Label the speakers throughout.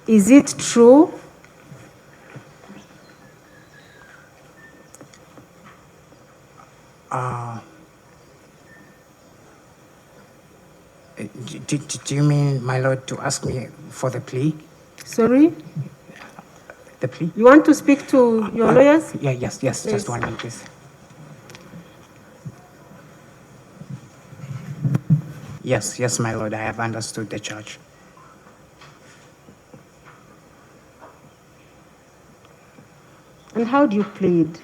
Speaker 1: Is it true?
Speaker 2: Do you mean, my lord, to ask me for the plea?
Speaker 1: Sorry?
Speaker 2: The plea?
Speaker 1: You want to speak to your lawyers?
Speaker 2: Yeah, yes,
Speaker 1: Please.
Speaker 2: just 1 minute, please. Yes, my lord, I have understood the charge.
Speaker 1: And how do you plead?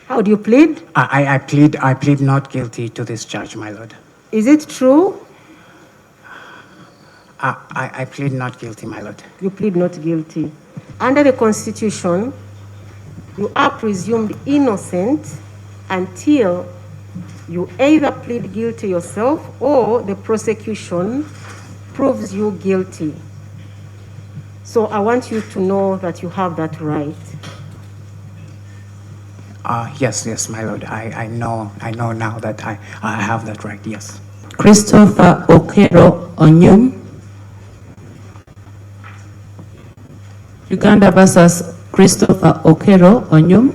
Speaker 1: How do you plead?
Speaker 2: I plead not guilty to this charge, my lord.
Speaker 1: Is it true?
Speaker 2: I plead not guilty, my lord.
Speaker 1: You plead not guilty. Under the Constitution, you are presumed innocent until you either plead guilty yourself or the prosecution proves you guilty. So I want you to know that you have that right.
Speaker 2: Yes, my lord. I know now that I have that right, yes.
Speaker 3: Christopher Okello Onyum. Uganda versus Christopher Okello Onyum.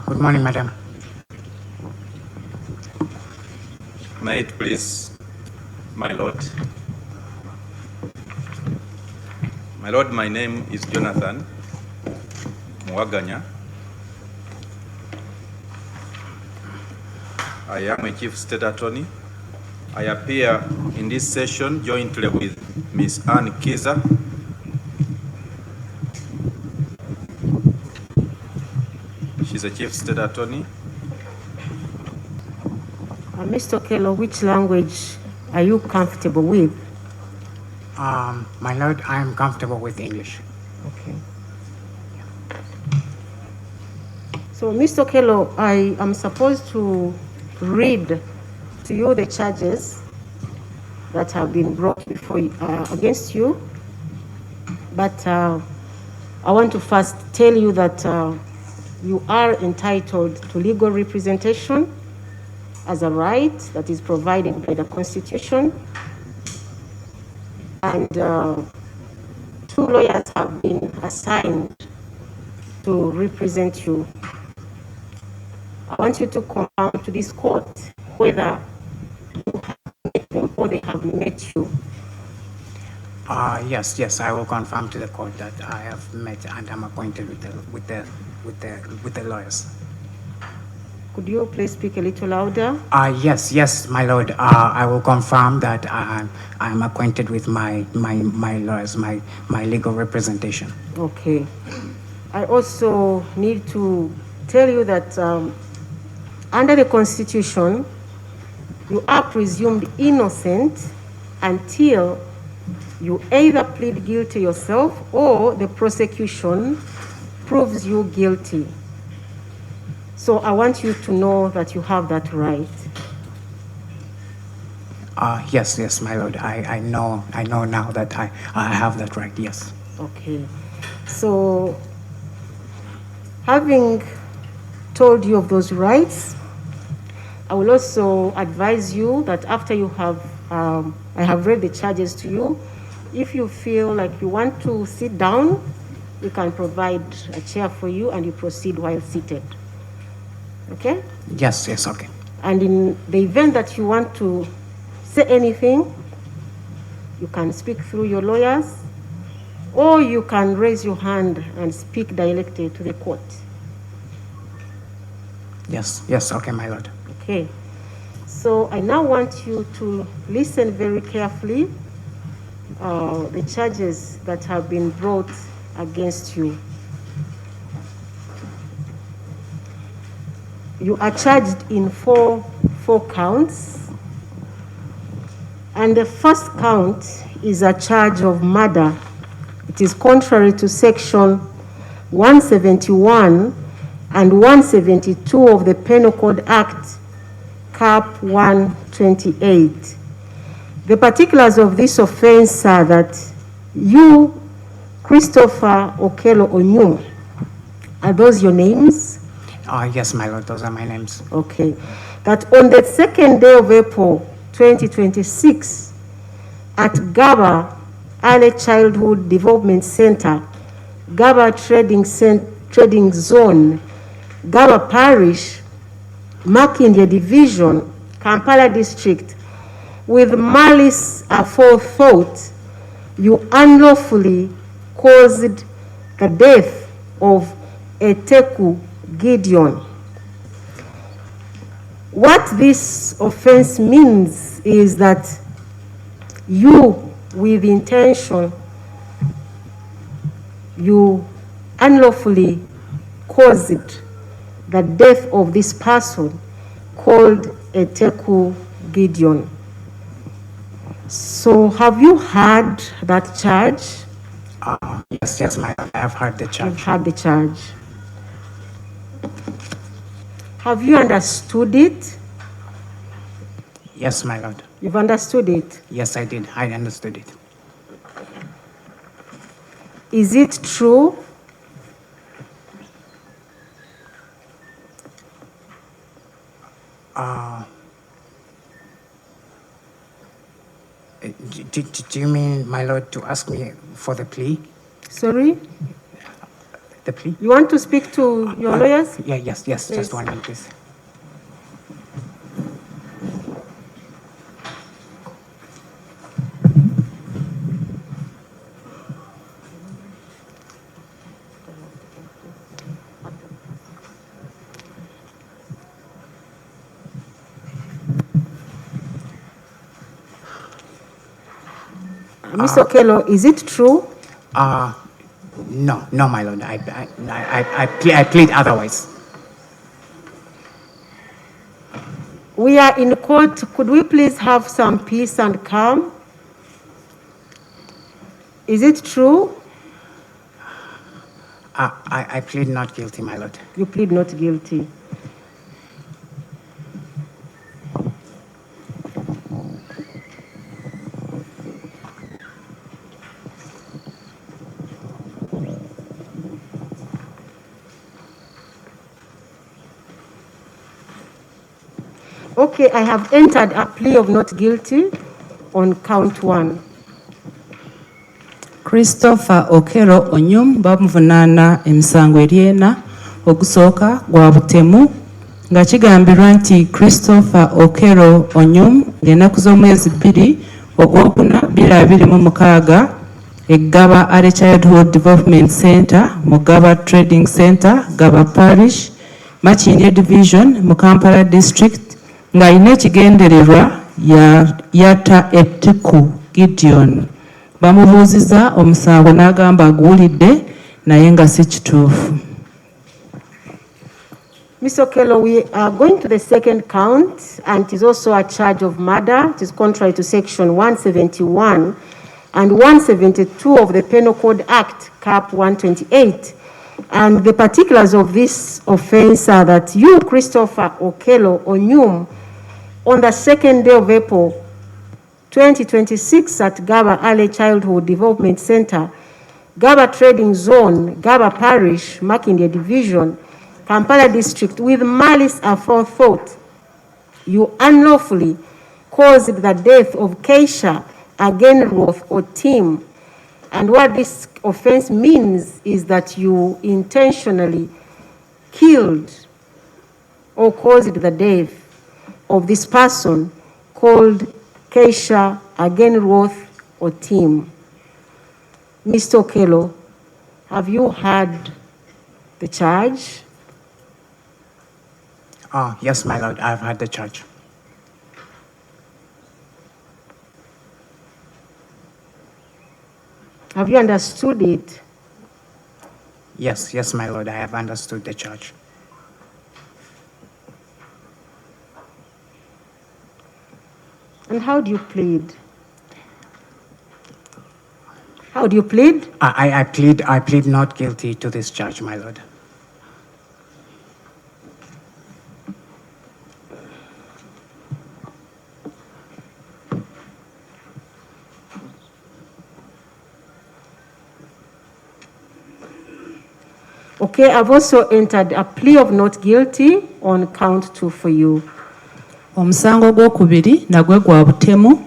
Speaker 2: Good morning, madam.
Speaker 4: May it please, my lord. My lord, my name is Jonathan Mwaganya. I am a chief state attorney. I appear in this session jointly with Ms. Ann Kiza. She's a chief state attorney.
Speaker 1: Mr. Okello, which language are you comfortable with?
Speaker 2: My lord, I am comfortable with English.
Speaker 1: Okay. So, Mr. Okello, I am supposed to read to you the charges that have been brought before against you, but I want to first tell you that you are entitled to legal representation as a right that is provided by the Constitution, and 2 lawyers have been assigned to represent you. I want you to confirm to this court whether you have met them or they have met you.
Speaker 2: Yes, I will confirm to the court that I have met and I'm appointed with the lawyers.
Speaker 1: Could you please speak a little louder?
Speaker 2: Yes, my lord. I will confirm that I am acquainted with my lawyers, my legal representation.
Speaker 1: Okay. I also need to tell you that under the Constitution, you are presumed innocent until you either plead guilty yourself or the prosecution proves you guilty. So I want you to know that you have that right.
Speaker 2: Yes, my lord. I know now that I have that right, yes.
Speaker 1: Okay. So, having told you of those rights, I will also advise you that after you have, I have read the charges to you, if you feel like you want to sit down, we can provide a chair for you and you proceed while seated. Okay?
Speaker 2: Yes, okay.
Speaker 1: And in the event that you want to say anything, you can speak through your lawyers, or you can raise your hand and speak directly to the court.
Speaker 2: Yes, yes, okay, my lord.
Speaker 1: Okay. So I now want you to listen very carefully the charges that have been brought against you. You are charged in four counts. And the first count is a charge of murder. It is contrary to section 171 and 172 of the Penal Code Act, Cap 128. The particulars of this offense are that you, Christopher Okello Onyum, are those your names?
Speaker 2: Yes, my lord, those are my names.
Speaker 1: Okay. That on the 2nd day of April 2026, at Gaba Early Childhood Development Center, Gaba Trading Zone, Gaba Parish, Makindye Division, Kampala District, with malice aforethought, you unlawfully caused the death of Eteku Gideon. What this offense means is that you, with intention, you unlawfully caused the death of this person called Eteku Gideon. So have you heard that charge?
Speaker 2: Yes, yes, my lord, I have heard the charge.
Speaker 1: You've heard the charge. Have you understood it?
Speaker 2: Yes, my lord.
Speaker 1: You've understood it.
Speaker 2: Yes, I did. I understood it.
Speaker 1: Is it true?
Speaker 2: Do you mean, my lord, to ask me for the plea?
Speaker 1: Sorry?
Speaker 2: The plea?
Speaker 1: You want to speak to your lawyers?
Speaker 2: Yeah, yes,
Speaker 1: Please.
Speaker 2: just one minute, please.
Speaker 1: Mr. Okello, is it true?
Speaker 2: No, my lord. I plead otherwise.
Speaker 1: We are in court. Could we please have some peace and calm? Is it true?
Speaker 2: I plead not guilty, my lord.
Speaker 1: You plead not guilty. Okay, I have entered a plea of not guilty on count 1.
Speaker 3: Christopher Okello Onyum bamuvunaana emisango eryena ogusooka gwa butemu nga kigambirwa nti Christopher Okello Onyum ng'ennaku z'omwezi 2 Ogwokuna 2026 eGaba Early Childhood Development Center mu Gaba Trading Center Gaba Parish Makindye Division mu Kampala District ng'alina ekigendererwa yatta Eteku Gideon. Bamubuuziza omusango n'agamba aguwulidde naye nga si kituufu.
Speaker 1: Mr. Okello, we are going to the second count, and it is also a charge of murder. It is contrary to section 171 and 172 of the Penal Code Act, Cap 128. And the particulars of this offense are that you, Christopher Okello Onyum, on the 2nd day of April 2026 at Gaba Early Childhood Development Center, Gaba Trading Zone, Gaba Parish, Makindye Division, Kampala District, with malice aforethought, you unlawfully caused the death of Keisha Agenroth or Tim. And what this offense means is that you intentionally killed or caused the death of this person called Keisha Agenroth or Tim. Mr. Okello, have you heard the charge?
Speaker 2: Yes, my lord, I have heard the charge.
Speaker 1: Have you understood it?
Speaker 2: Yes, yes, my lord, I have understood the charge.
Speaker 1: And how do you plead? How do you plead?
Speaker 2: I plead not guilty to this charge, my lord.
Speaker 1: Okay, I've also entered a plea of not guilty on count 2 for you.
Speaker 3: Omusango gw'okubiri nagwe gwa butemu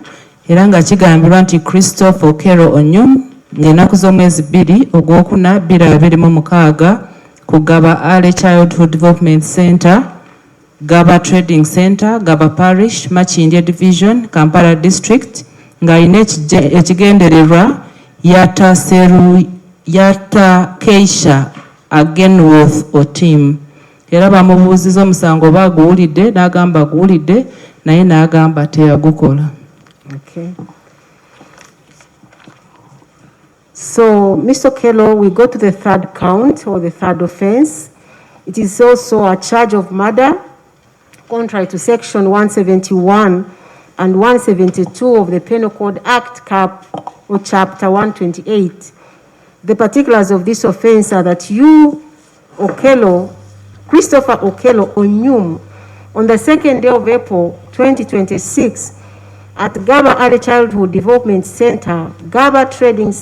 Speaker 3: era nga kigambirwa nti Christopher Okello Onyum ng'ennaku z'omwezi 2 ogwokuna 2026 ku Gaba Early Childhood Development Center, Gaba Trading Center, Gaba Parish, Makindye Division, Kampala District ng'alina ekigendererwa Yatta Keisha Agenworth Otim. Era bamubuuziza omusango oba aguwulidde n'agamba aguwulidde naye n'agamba teyagukola.
Speaker 1: Okay. So, Mr. Okello, we go to the third count or the third offense. It is also a charge of murder, contrary to section 171 and 172 of the Penal Code Act, Cap or Chapter 128. The particulars of this offense are that you, Okello, Christopher Okello Onyum, on the 2nd day of April 2026, at Gaba Early Childhood Development Center, Gaba Trading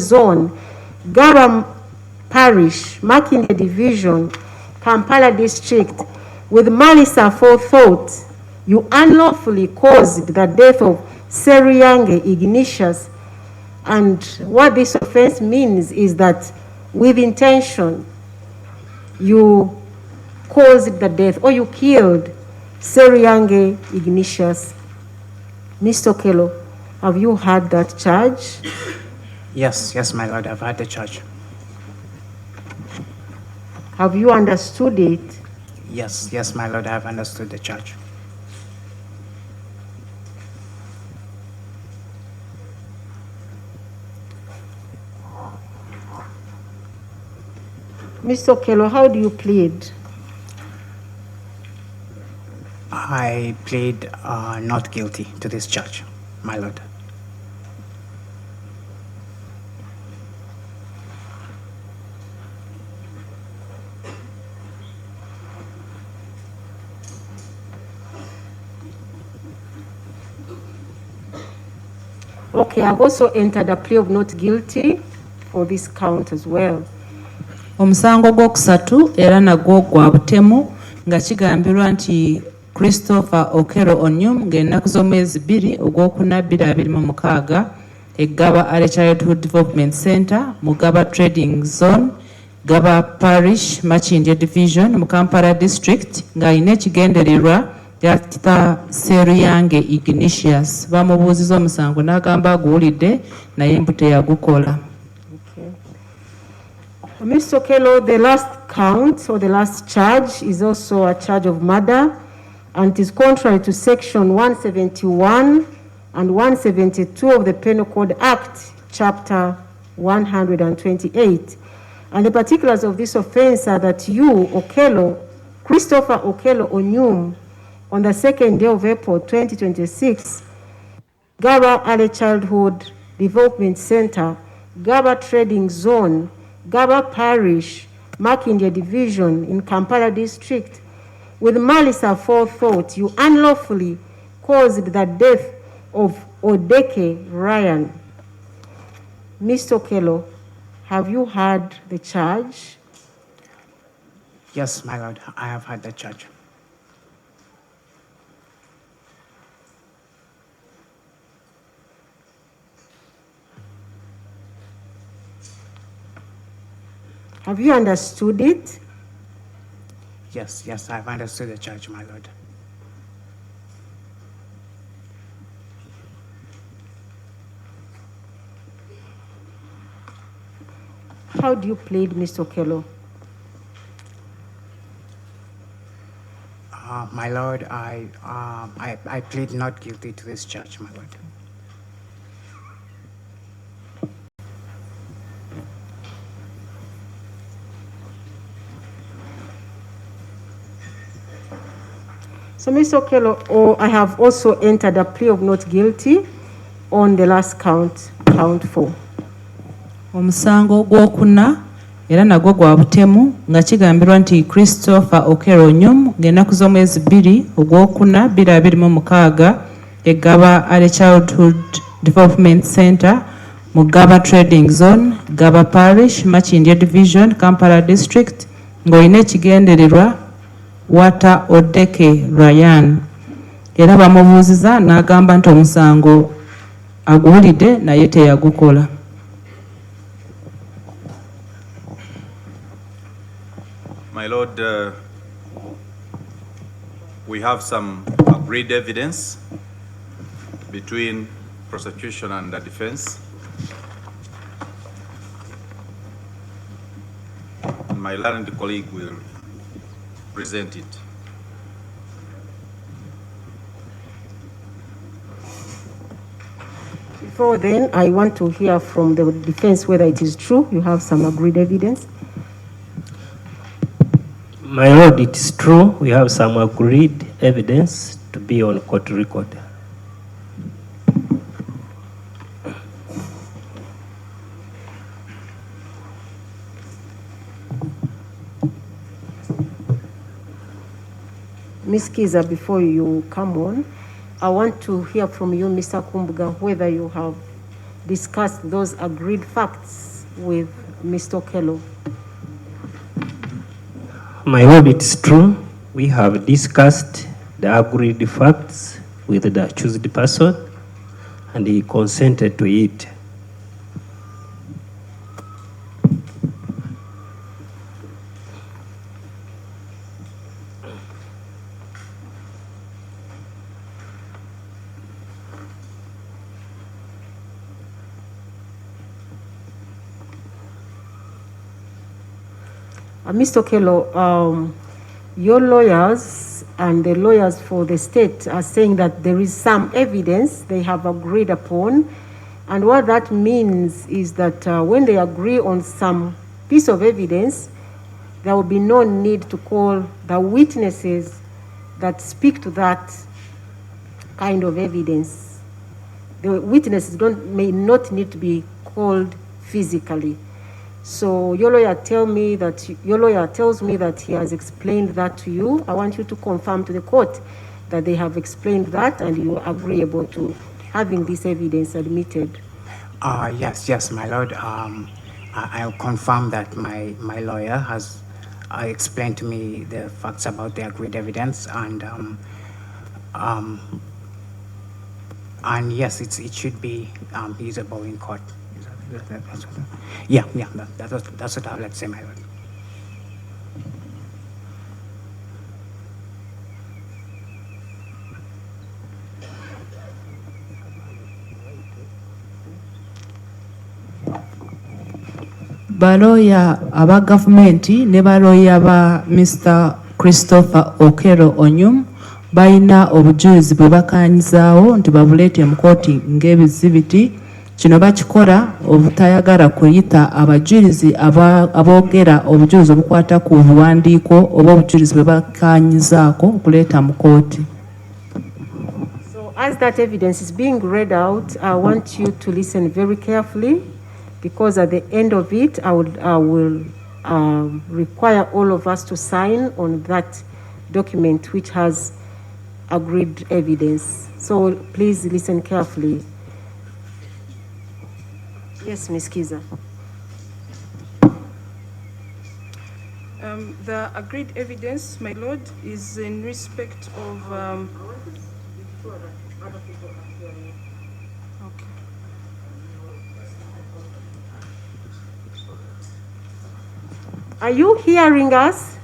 Speaker 1: Zone, Gaba Parish, Makindye Division, Kampala District, with malice aforethought, you unlawfully caused the death of Seryange Ignatius. And what this offense means is that with intention, you caused the death or you killed Seryange Ignatius. Mr. Okello, have you heard that charge?
Speaker 2: Yes, yes, my lord, I've heard the charge.
Speaker 1: Have you understood it?
Speaker 2: Yes, yes, my lord, I have understood the charge.
Speaker 1: Mr. Okello, how do you plead?
Speaker 2: I plead not guilty to this charge, my lord.
Speaker 1: Okay, I've also entered a plea of not guilty for this count as well.
Speaker 3: Omusango gwokusatu era nagwo gwa butemu nga kigambirwa nti Christopher Okello Onyum ng'ennaku z'omwezi 2 ogwokuna 2026 e Gaba Early Childhood Development Center mu Gaba Trading Zone, Gaba Parish, Makindye Division mu Kampala District ng'alina ekigendererwa Yatta Seryange Ignatius. Bamubuuziza omusango n'agamba aguwulidde naye mbu teyagukola.
Speaker 1: Mr. Okello, the last count or the last charge is also a charge of murder and is contrary to section 171 and 172 of the Penal Code Act, Chapter 128. And the particulars of this offense are that you, Okello, Christopher Okello Onyum, on the 2nd day of April 2026, Gaba Early Childhood Development Center, Gaba Trading Zone, Gaba Parish, Makindye Division in Kampala District, with malice aforethought, you unlawfully caused the death of Odeke Ryan. Mr. Okello, have you heard the charge?
Speaker 2: Yes, my lord, I have heard the charge.
Speaker 1: Have you understood it?
Speaker 2: Yes, yes, I've understood the charge, my lord.
Speaker 1: How do you plead, Mr. Okello?
Speaker 2: My Lord, I plead not guilty to this charge, my Lord.
Speaker 1: So, Mr. Okello, I have also entered a plea of not guilty on the last count 4.
Speaker 3: Omusango gwokuna era nagwo gwa butemu nga kigambirwa nti Christopher Okello Onyum ng'ennaku z'omwezi 2 ogwokuna 2026 eGaba Early Childhood Development Center mu Gaba Trading Zone, Gaba Parish, Makindye Division, Kampala District ng'olina ekigendererwa Wata Odeke Ryan. Era bamubuuziza n'agamba nti omusango aguwulidde naye teyagukola.
Speaker 4: My Lord, we have some agreed evidence between prosecution and the defense. And my learned colleague will present it.
Speaker 1: Before then, I want to hear from the defense whether it is true you have some agreed evidence.
Speaker 5: My Lord, it is true we have some agreed evidence to be on court record.
Speaker 1: Ms. Kiza, before you come on, I want to hear from you, Mr. Kumbuga, whether you have discussed those agreed facts with Mr. Okello.
Speaker 5: My Lord, it is true we have discussed the agreed facts with the accused person and he consented to it.
Speaker 1: Mr. Okello, your lawyers and the lawyers for the state are saying that there is some evidence they have agreed upon. And what that means is that when they agree on some piece of evidence, there will be no need to call the witnesses that speak to that kind of evidence. The witnesses may not need to be called physically. So your lawyer tells me that he has explained that to you. I want you to confirm to the court that they have explained that and you are agreeable to having this evidence admitted.
Speaker 2: Yes, my Lord. I'll confirm that my lawyer has explained to me the facts about the agreed evidence, and yes, it should be usable in court. That's what I would like to say, my Lord.
Speaker 3: Baloya aba gavumenti ne baloya ba Mr. Christopher Okello Onyum balina obujulizi bwe bakaanyizaawo nti babuleete mu kooti ng'ebizibiti. Kino bakikola obutayagala kuyita abajulizi aboogera obujulizi obukwata ku buwandiiko oba obujulizi bwe bakaanyizaako okuleeta mu kooti.
Speaker 1: So as that evidence is being read out, I want you to listen very carefully, because at the end of it, I will require all of us to sign on that document which has agreed evidence. So please listen carefully. Yes, Ms. Kiza.
Speaker 6: The agreed evidence, my Lord, is in respect of... Okay.
Speaker 1: Are you hearing us?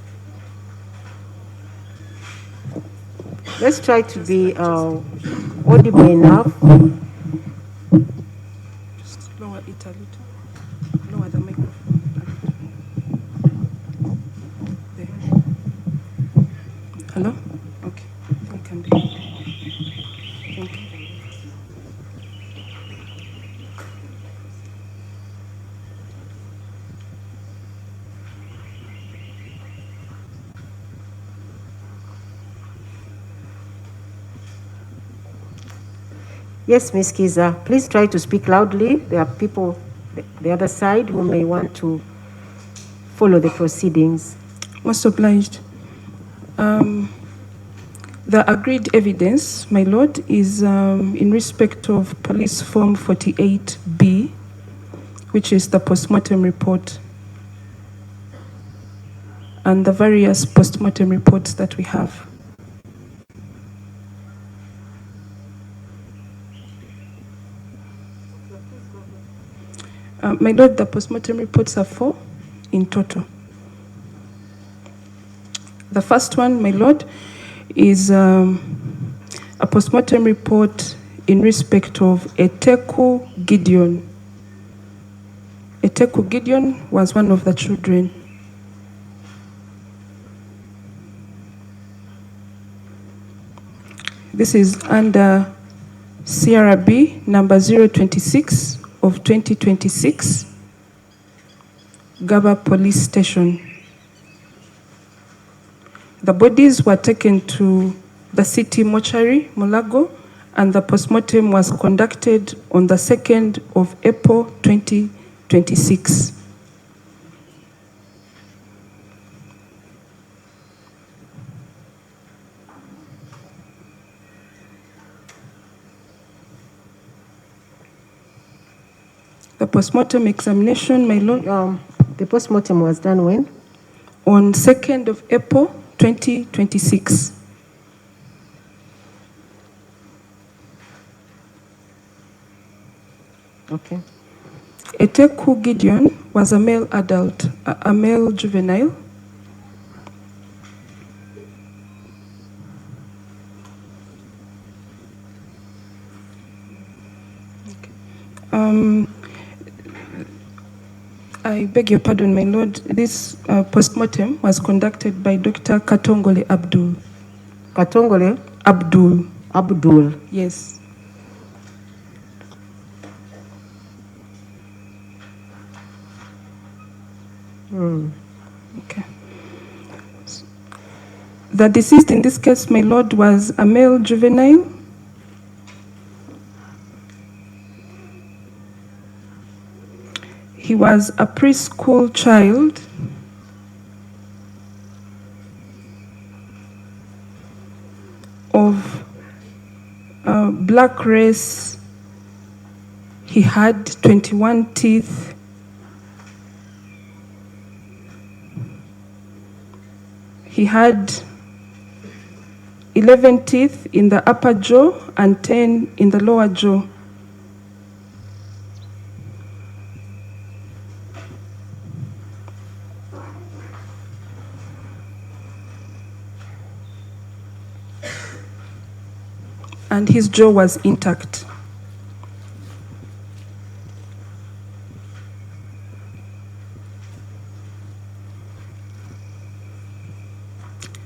Speaker 1: Let's try to be audible enough.
Speaker 6: Just lower it a little. Lower the microphone. There. Hello?
Speaker 1: Yes, Ms. Kiza, please try to speak loudly. There are people the other side who may want to follow the proceedings.
Speaker 6: Most obliged. The agreed evidence, my lord, is in respect of police form 48B, which is the postmortem report, and the various postmortem reports that we have. My lord, the postmortem reports are 4 in total. The first one, my lord, is a postmortem report in respect of Eteku Gideon. Eteku Gideon was one of the children. This is under CRB number 026 of 2026, Gaba Police Station. The bodies were taken to the city mortuary, Mulago, and the postmortem was conducted on the 2nd of April 2026. The postmortem examination, my lord,
Speaker 1: The postmortem was done when?
Speaker 6: on 2nd of April 2026.
Speaker 1: Okay.
Speaker 6: Eteku Gideon was a male adult, a male juvenile. I beg your pardon, my lord. This postmortem was conducted by Dr. Katongole Abdul.
Speaker 1: Katongole
Speaker 6: Abdul,
Speaker 1: Abdul.
Speaker 6: yes. Okay. The deceased in this case, my lord, was a male juvenile. He was a preschool child. Of black race. He had 21 teeth. He had 11 teeth in the upper jaw and 10 in the lower jaw. And his jaw was intact.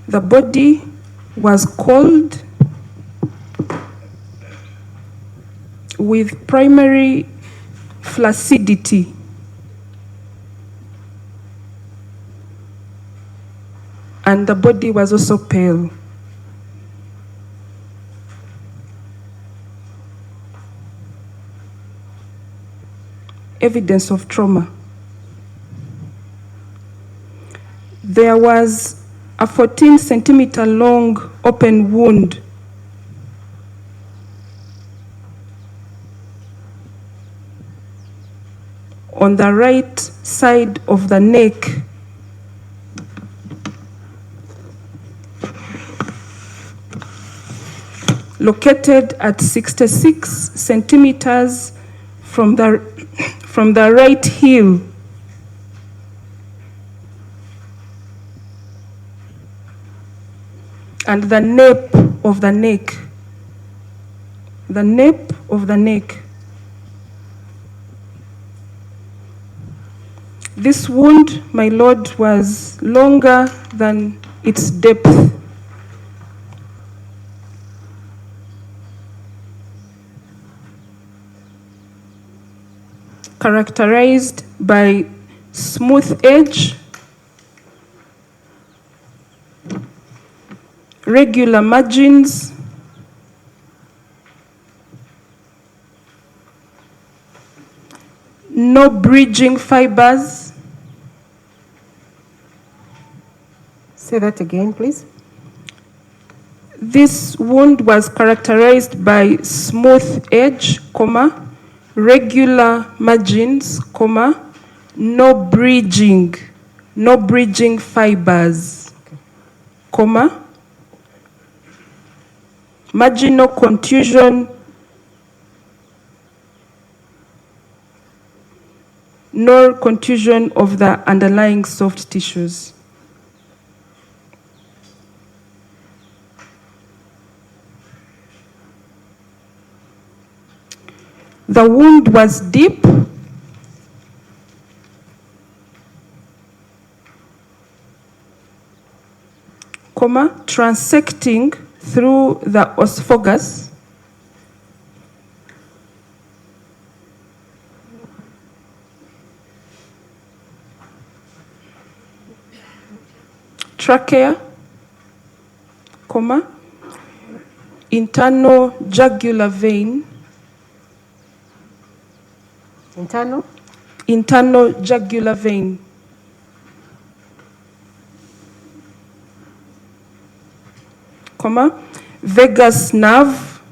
Speaker 6: The body was cold with primary flaccidity. And the body was also pale. Evidence of trauma. There was a 14-centimeter long open wound on the right side of the neck, located at 66 centimeters from the right heel. And the nape of the neck. The nape of the neck. This wound, my lord, was longer than its depth. Characterized by smooth edge, regular margins, no bridging fibers.
Speaker 1: Say that again, please.
Speaker 6: This wound was characterized by smooth edge, comma, regular margins, comma, no bridging fibers, comma, marginal contusion, nor contusion of the underlying soft tissues. The wound was deep, comma, transecting through the esophagus, trachea, comma, internal jugular vein, internal jugular vein, comma, vagus nerve,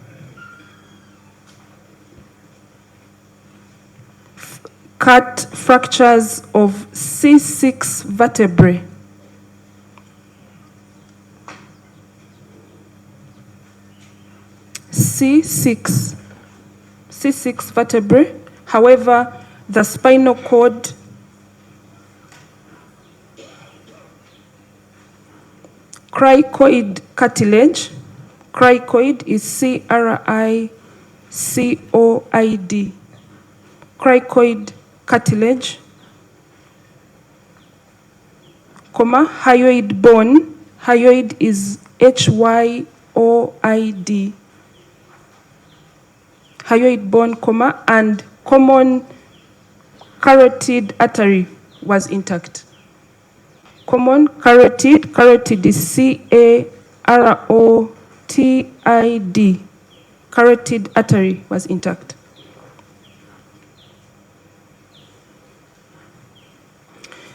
Speaker 6: cut fractures of C6 vertebrae, C6 vertebrae. However, the spinal cord, cricoid cartilage, cricoid is C-R-I-C-O-I-D, cricoid cartilage, comma, hyoid bone, hyoid is H-Y-O-I-D, hyoid bone, comma, and common carotid artery was intact. Common carotid is C-A-R-O-T-I-D, carotid artery was intact.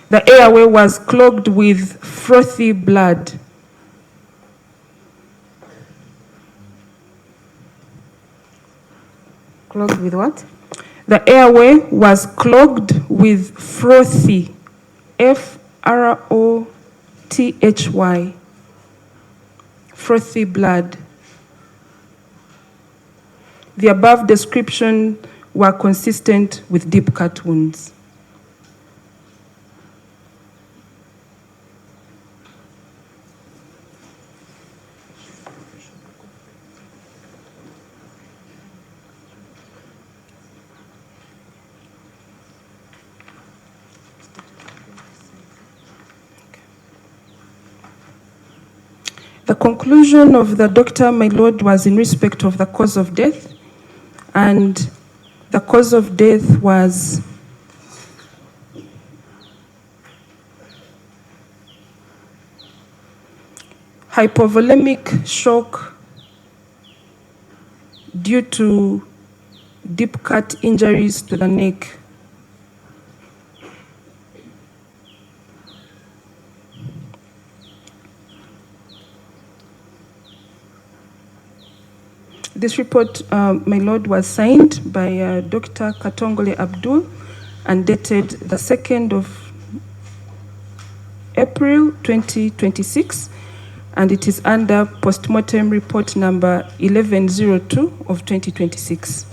Speaker 6: The airway was clogged with frothy blood.
Speaker 1: Clogged with what?
Speaker 6: The airway was clogged with frothy, F-R-O-T-H-Y, frothy blood. The above description were consistent with deep cut wounds. The conclusion of the doctor, my lord, was in respect of the cause of death, and the cause of death was hypovolemic shock due to deep cut injuries to the neck. This report, my lord, was signed by Dr. Katongole Abdul and dated the 2nd of April 2026, and it is under postmortem report number 1102 of 2026.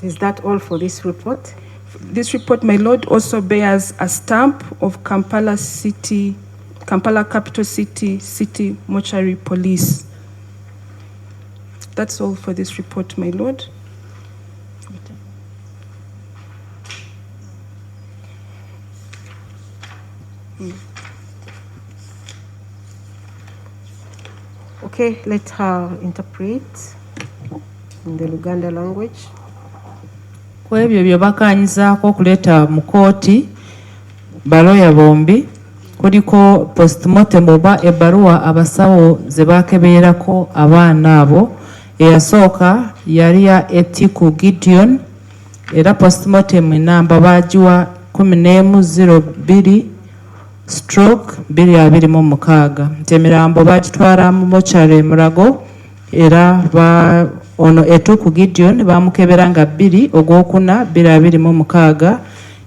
Speaker 1: Is that all for this report?
Speaker 6: This report, my lord, also bears a stamp of Kampala Capital City Mortuary Police. That's all for this report, my lord.
Speaker 1: Okay, let her interpret in the Luganda language.
Speaker 3: Ku ebyo bye bakanyizaako okuleeta mu kooti baloya bombi kuliko postmortem oba ebbaluwa abasawo ze baakebeerako abaana abo eyasooka yali ya Etiku Gideon era postmortem enamba baagiwa 1102 stroke 226 nti emirambo baagitwala mu mochari Mulago era ono Etiku Gideon baamukebera nga 2 Ogwokuna 2026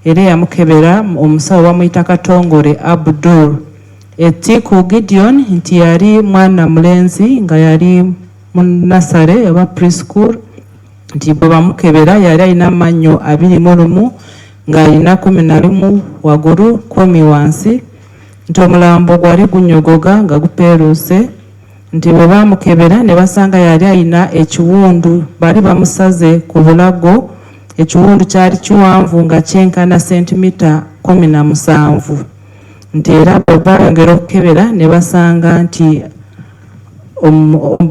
Speaker 3: era yamukebera omusawo bamuyita Katongole Abdul. Etiku Gideon nti yali mwana mulenzi nga yali mu nasare oba preschool nti bwe bamukebera yali alina amannyo 21 ng'alina 11 waggulu 10 wansi nti omulambo gwali gunyogoga nga gupeeruuse nti bwe baamukebera ne basanga yali alina ekiwundu bali bamusaze ku bulago ekiwundu kyali kiwanvu nga kyenkana sentimita 17 nti era bwe bayongera okukebera ne basanga nti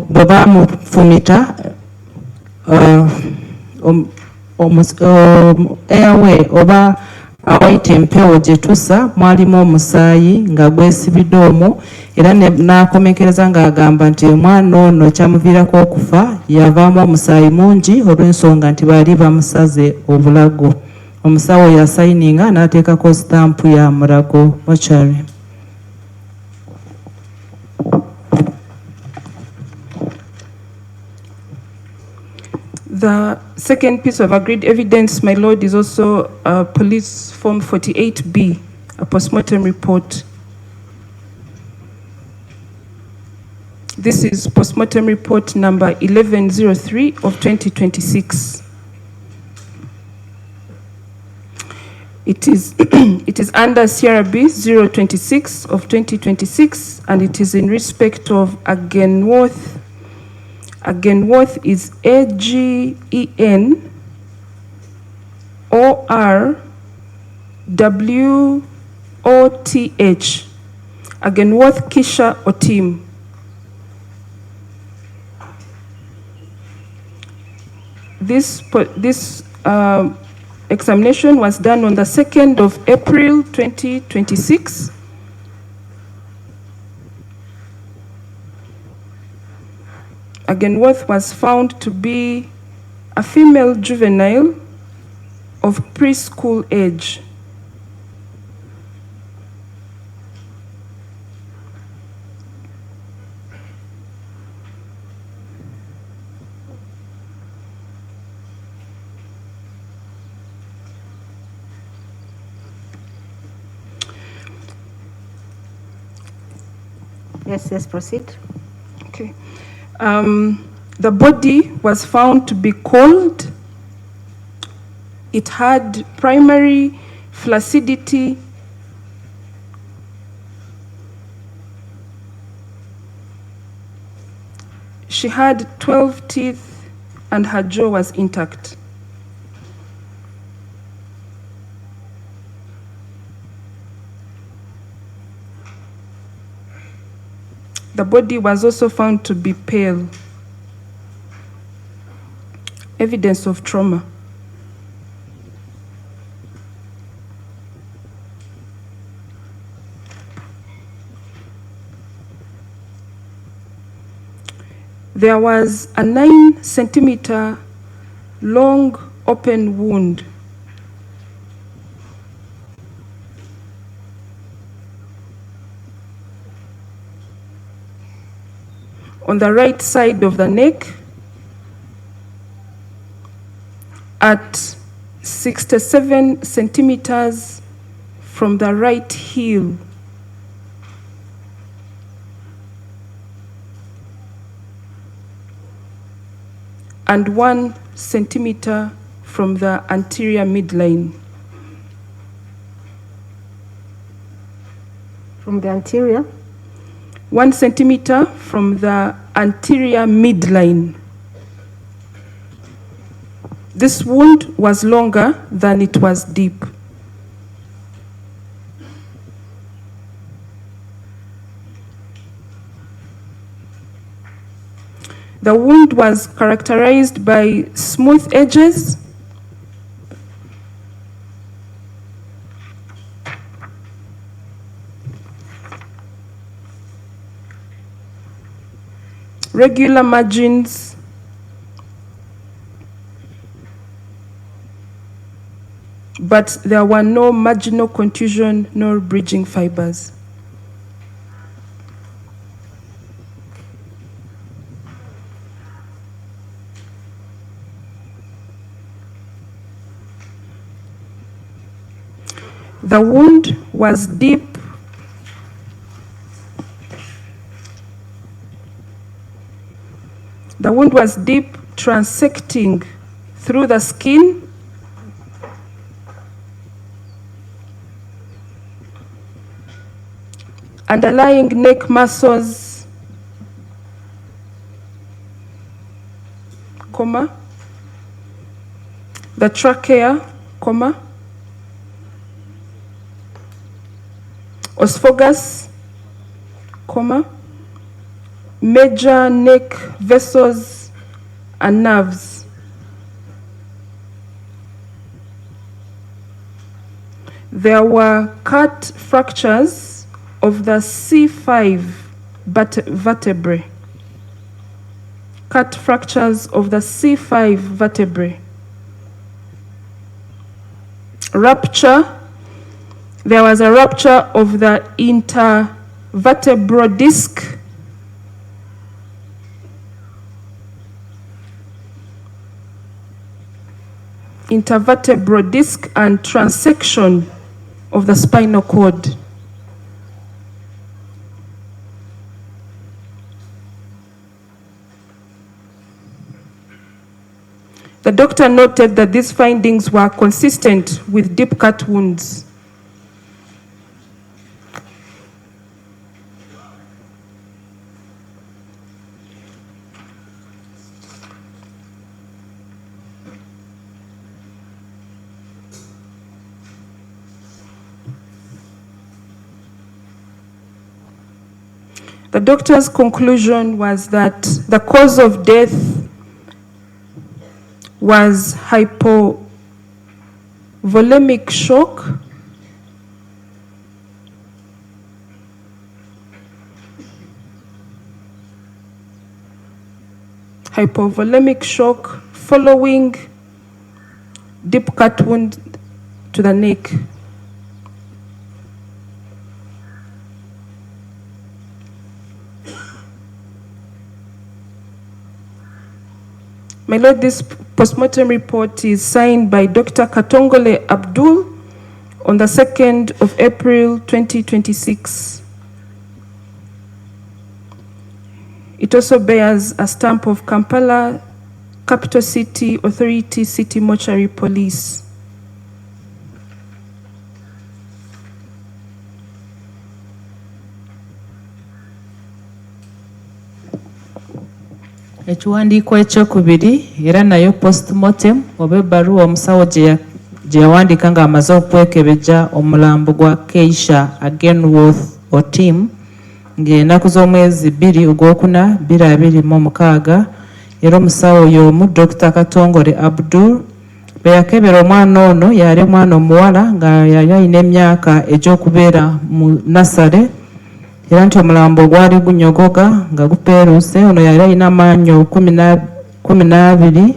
Speaker 3: bwe baamufumita airway oba awayita empewo gye tussa mwalimu omusaayi nga gwesibidde omwo era n'akomekereza ng'agamba nti omwana ono kyamuviirako okufa yavaamu omusaayi mungi olw'ensonga nti baali bamusaze obulago. Omusawo yasayininga n'ateekako sitampu ya Mulago mochari.
Speaker 6: The second piece of agreed evidence, my lord, is also police form 48B, a postmortem report. This is postmortem report number 1103 of 2026. It is it is under CRB 026 of 2026, and it is in respect of Agenworth. Agenworth is AGENORWOTH. Agenworth Kisha Otim. This examination was done on the 2nd of April 2026. Agenworth was found to be a female juvenile of preschool age.
Speaker 1: Yes, proceed.
Speaker 6: Okay. The body was found to be cold. It had primary flaccidity. She had 12 teeth and her jaw was intact. The body was also found to be pale. Evidence of trauma. There was a 9-centimeter long open wound. On the right side of the neck at 67 centimeters from the right heel. And 1 centimeter from the anterior midline.
Speaker 1: From the anterior?
Speaker 6: 1 centimeter from the anterior midline. This wound was longer than it was deep. The wound was characterized by smooth edges, regular margins but there were no marginal contusion nor bridging fibers. The wound was deep. The wound was deep, transecting through the skin underlying neck muscles, comma, the trachea, comma, esophagus, comma, major neck vessels and nerves. There were cut fractures of the C5 vertebrae. Cut fractures of the C5 vertebrae. Rupture. There was a rupture of the intervertebral disc. Intervertebral disc and transection of the spinal cord. The doctor noted that these findings were consistent with deep cut wounds. The doctor's conclusion was that the cause of death was hypovolemic shock, following deep cut wound to the neck. My Lord, this postmortem report is signed by Dr. Katongole Abdul on the 2nd of April 2026. It also bears a stamp of Kampala Capital City Authority City Mortuary Police.
Speaker 3: Ekiwandiiko ekyokubiri era nayo postmortem oba ebbaluwa omusawo gye yawandiika ng'amaze okwekebejja omulambo gwa Keisha Agenworth Otim ng'ennaku z'omwezi 2 Ogwokuna 2026 era omusawo y'omu Dr. Katongole Abdul bwe yakebera omwana ono yali mwana omuwala nga yali alina emyaka egy'okubeera mu nasale era nti omulambo gwali gunyogoga nga gupeeruse ono yali alina amaanyo 12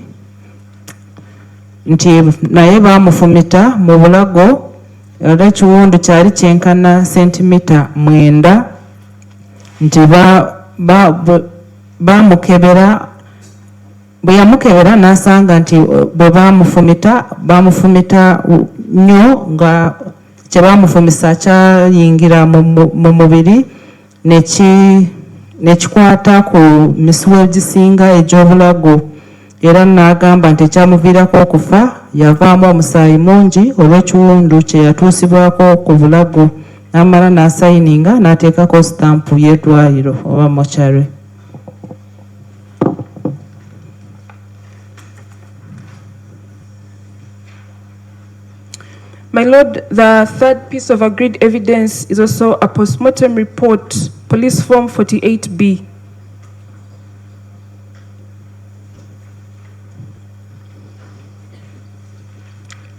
Speaker 3: nti naye baamufumita mu bulago era ekiwundu kyali kyenkana sentimita 9 nti baamukebera bwe yamukebera n'asanga nti bwe baamufumita nnyo nga kye baamufumisa kyayingira mu mubiri nekikwata ku misuwa egisinga egy'obulago era n'agamba nti ekyamuviirako okufa yavaamu omusaayi mungi olw'ekiwundu kye yatuusibwako ku bulago n'amala n'asayininga n'ateekako sitampu y'eddwaliro oba mokyare.
Speaker 6: My Lord, the third piece of agreed evidence is also a postmortem report, Police Form 48B.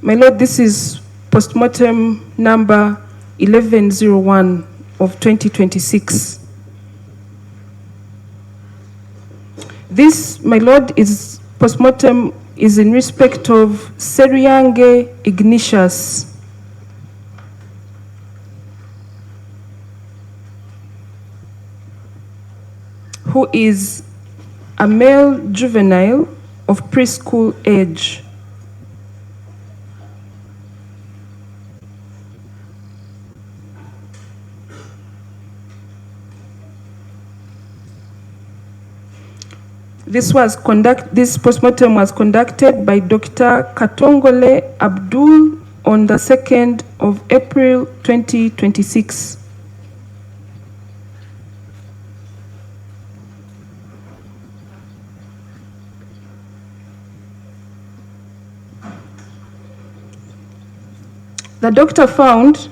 Speaker 6: My Lord, this is postmortem number 1101 of 2026. This, my Lord, is postmortem is in respect of Seryange Ignatius, who is a male juvenile of preschool age. This postmortem was conducted by Dr. Katongole Abdul on the 2nd of April 2026. The doctor found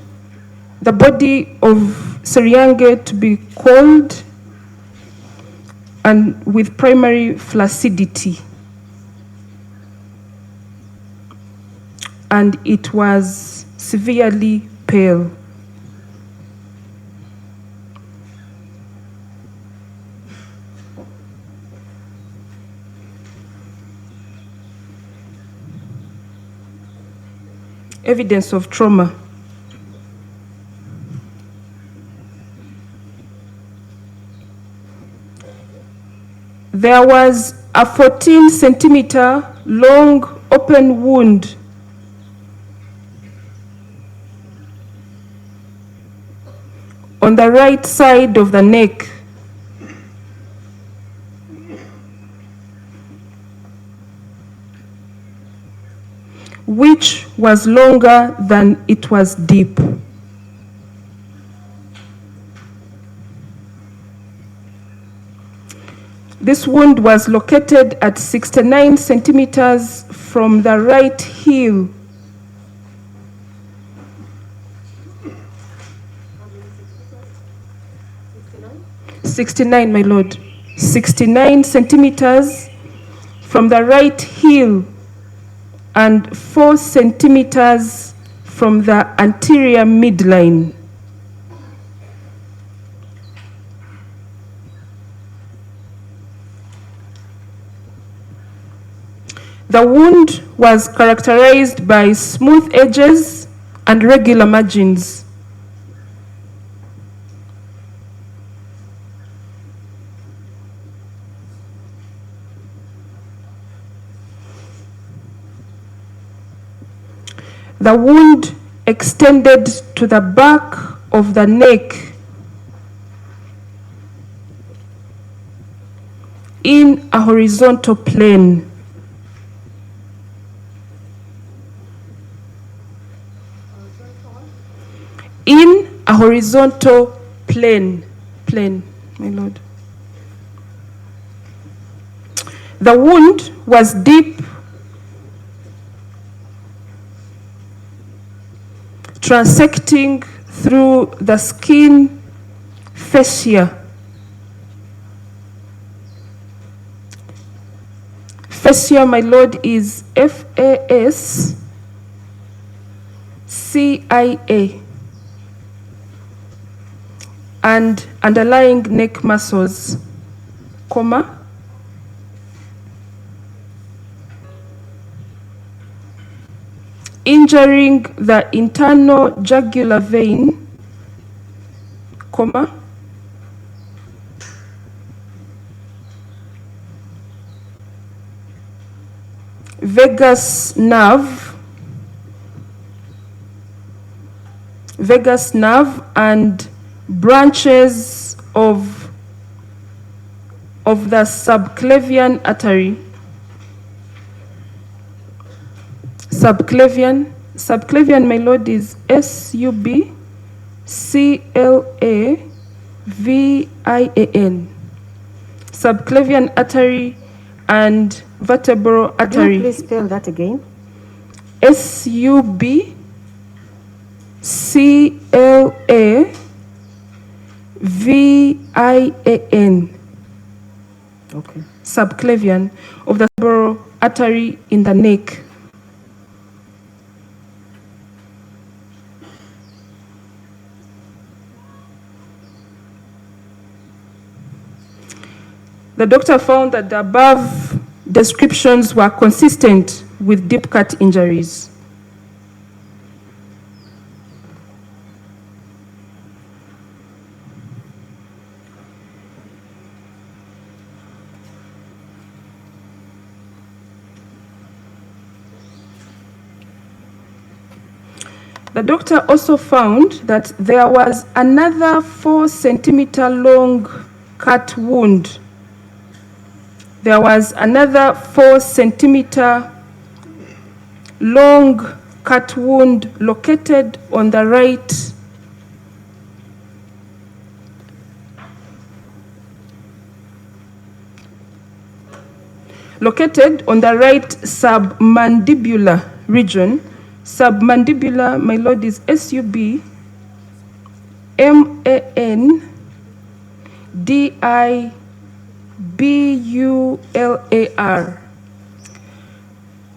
Speaker 6: the body of Seryange to be cold and with primary flaccidity, and it was severely pale. Evidence of trauma. There was a 14-centimeter long open wound on the right side of the neck, which was longer than it was deep. This wound was located at 69 centimeters from the right heel. (69, my lord). 69 centimeters from the right heel and 4 centimeters from the anterior midline. The wound was characterized by smooth edges and regular margins. The wound extended to the back of the neck in a horizontal plane. In a horizontal plane, my lord. The wound was deep, transecting through the skin fascia. Fascia, my lord, is FASCIA. And underlying neck muscles, comma, injuring the internal jugular vein, comma, vagus nerve, and branches of the subclavian artery. Subclavian, my lord, is SUBCLAVIAN. Subclavian artery and vertebral
Speaker 1: Can you
Speaker 6: artery.
Speaker 1: please spell that again?
Speaker 6: SUBCLAVIAN.
Speaker 1: Okay.
Speaker 6: Subclavian of the vertebral artery in the neck. The doctor found that the above descriptions were consistent with deep cut injuries. The doctor also found that there was another 4-centimeter long cut wound. There was another 4-centimeter long cut wound located on the right submandibular region. Submandibular, my lord, is SUBMANDIBULAR.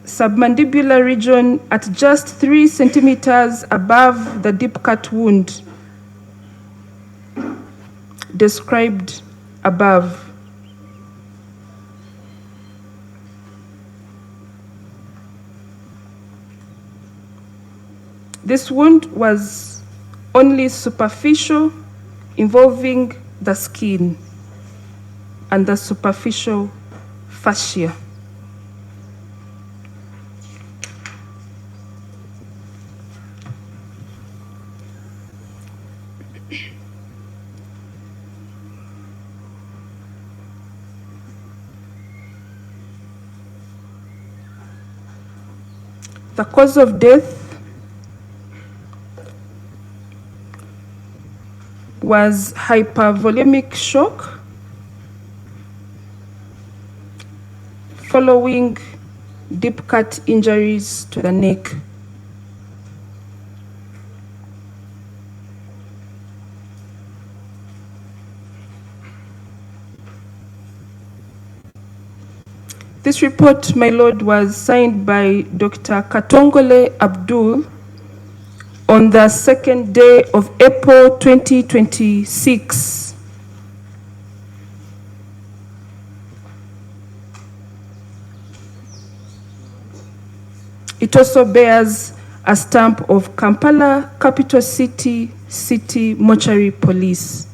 Speaker 6: Submandibular region at just 3 centimeters above the deep cut wound described above. This wound was only superficial, involving the skin and the superficial fascia. The cause of death was hypervolemic shock following deep cut injuries to the neck. This report, my lord, was signed by Dr. Katongole Abdul on the 2nd day of April 2026. It also bears a stamp of Kampala Capital City Mortuary Police.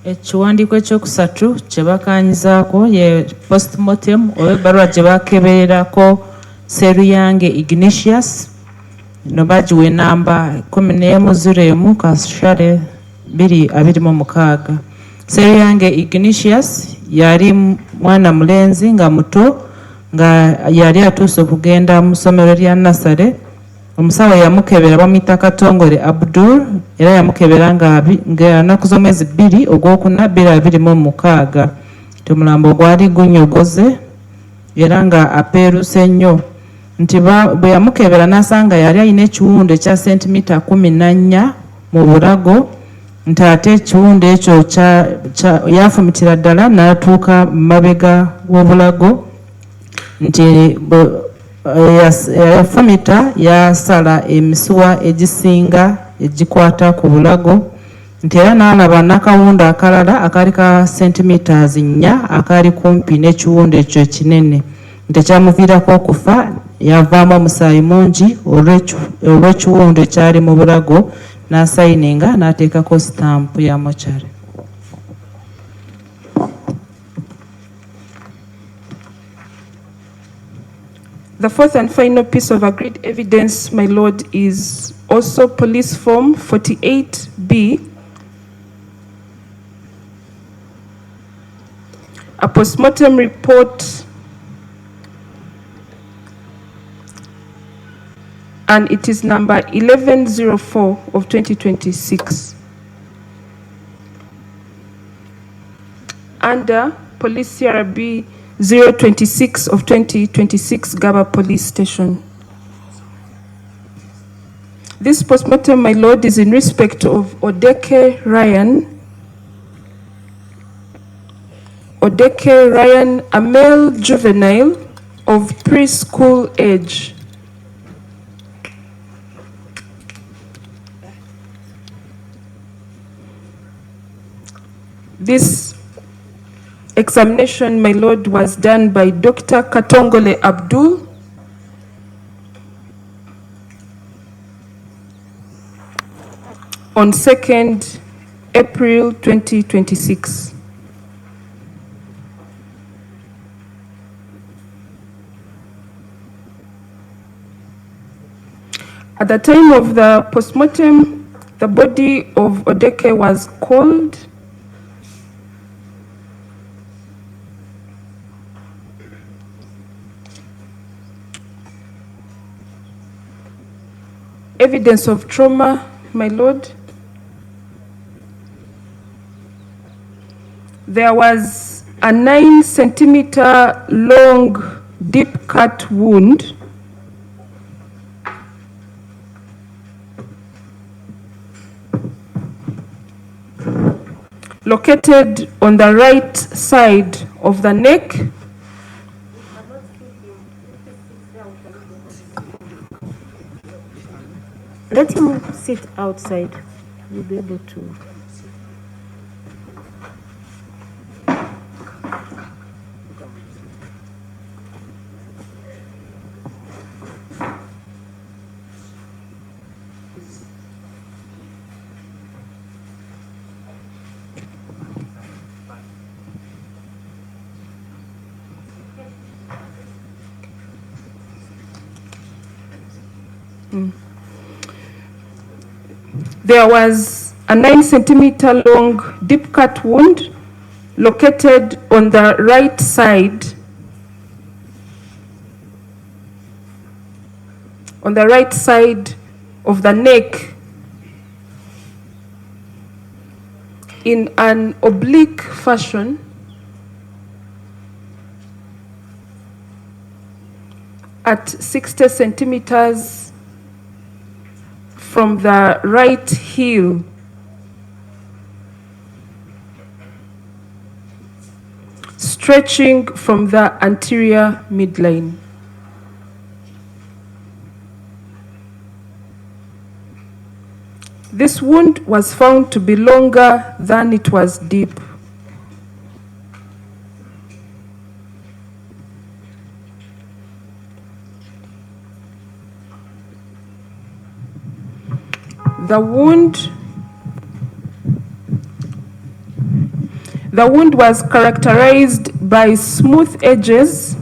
Speaker 3: Ekiwandiiko ekyokusatu kye bakaanyizaako ye postmortem oba ebbaluwa gye bakebererako Seruyange Ignatius no bagiwa enamba 1101 Kashyale 226. Seruyange Ignatius yali mwana mulenzi nga muto nga yali atuuse okugenda mu ssomero lya Nasare. Omusawo yamukebera bamuyita Katongole Abdul era yamukebera nga ennaku z'omwezi 2 ogwokuna 2026. Omulambo gwali gunyogoze era nga apeeruse nnyo nti bwe yamukebera n'asanga yali alina ekiwundu ekya sentimita 14 mu bulago nti ate ekiwundu ekyo yafumitira ddala n'atuuka mu mabega w'obulago nti yafumita yasala emisuwa egisinga egikwata ku bulago nti era n'alaba n'akawundu akalala akali ka centimeters 4 akali kumpi n'ekiwundu ekyo ekinene nti ekyamuviirako okufa yavaamu omusaayi mungi olw'ekiwundu ekyali mu bulago n'asayininga n'ateekako stamp ya mochari.
Speaker 6: The fourth and final piece of agreed evidence, my lord, is also police form 48B, a postmortem report, and it is number 1104 of 2026. Under Police CRB 026 of 2026, Gaba Police Station. This postmortem, my lord, is in respect of Odeke Ryan, a male juvenile of preschool age. This examination, my lord, was done by Dr. Katongole Abdul, on 2nd April 2026. At the time of the postmortem, the body of Odeke was cold. Evidence of trauma, my lord. There was a 9-centimeter long deep cut wound located on the right side of the neck.
Speaker 1: Let him sit outside. You'll be able to.
Speaker 6: There was a 9-centimeter long deep cut wound located on the right side of the neck in an oblique fashion at 60 centimeters from the right heel stretching from the anterior midline. This wound was found to be longer than it was deep. The wound was characterized by smooth edges,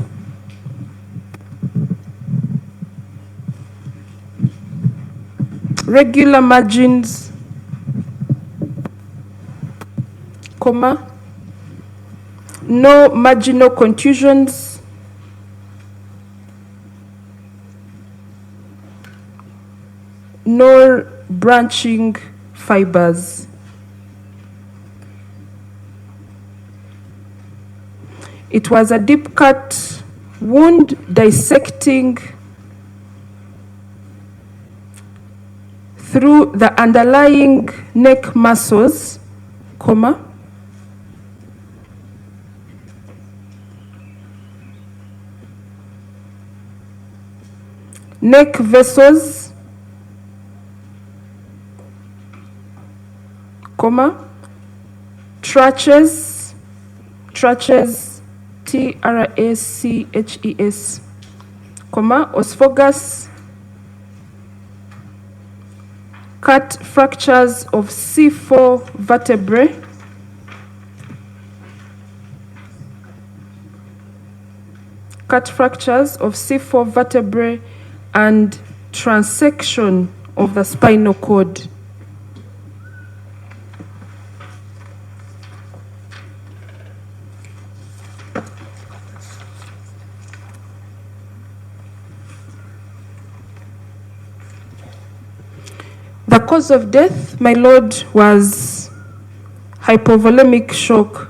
Speaker 6: regular margins, no marginal contusions, nor branching fibers. It was a deep cut wound dissecting through the underlying neck muscles, neck vessels, traches, TRACHES, osophagus, cut fractures of C4 vertebrae, and transection of the spinal cord. The cause of death, my lord, was hypovolemic shock.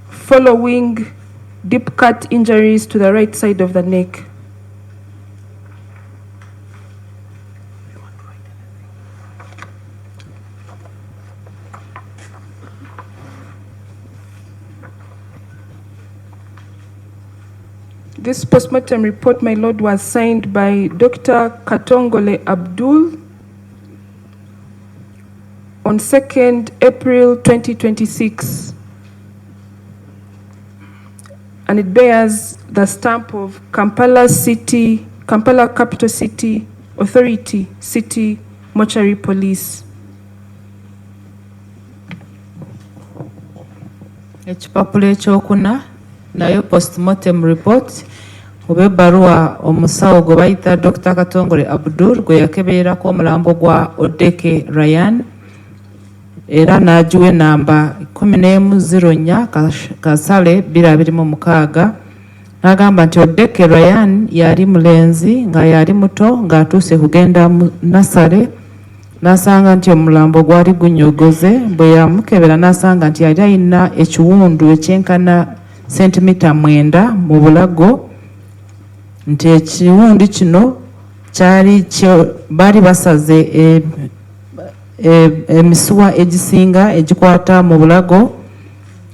Speaker 6: Following deep cut injuries to the right side of the neck. This postmortem report, my lord, was signed by Dr. Katongole Abdul on 2nd April 2026. And it bears the stamp of Kampala Capital City Authority, City Mortuary Police.
Speaker 3: Ekipapula ekyokuna nayo postmortem report oba ebbaluwa omusawo gwe bayita Dr. Katongole Abdul gwe yakebererako omulambo gwa Odeke Ryan era n'agiwa enamba 1104 Kasale 2026 n'agamba nti Odeke Ryan yali mulenzi nga yali muto ng'atuuse kugenda mu nasale n'asanga nti omulambo gwali gunyogoze bwe yamukebera n'asanga nti yali alina ekiwundu ekyenkana sentimita 9 mu bulago nti ekiwundu kino kyali baali basaze emisuwa egisinga egikwata mu bulago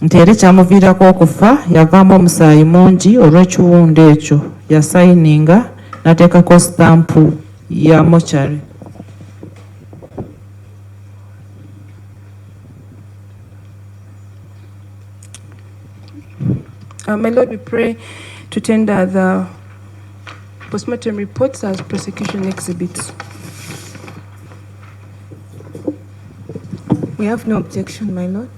Speaker 3: nti era kyamuviirako okufa yavaamu omusaayi mungi olw'ekiwundu ekyo yasayininga n'ateekako stampu ya mochari.
Speaker 6: My lord, we pray to tender the postmortem reports as prosecution exhibits.
Speaker 7: We have no objection, my lord.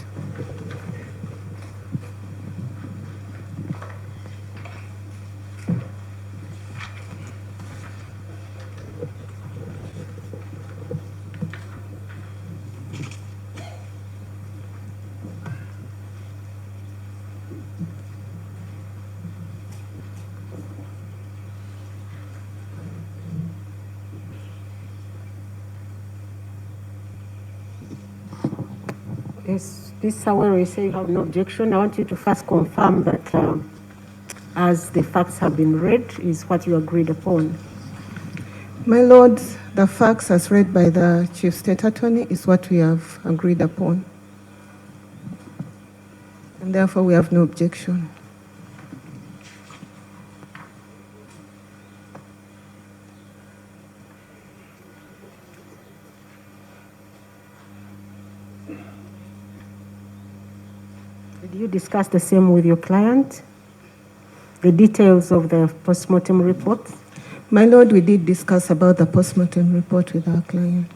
Speaker 1: Yes, this Sawero, you say you have no objection. I want you to first confirm that as the facts have been read is what you agreed upon.
Speaker 7: My lord, the facts as read by the Chief State Attorney is what we have agreed upon. And therefore we have no objection.
Speaker 1: Did you discuss the same with your client? The details of the postmortem report?
Speaker 7: My lord, we did discuss about the postmortem report with our client.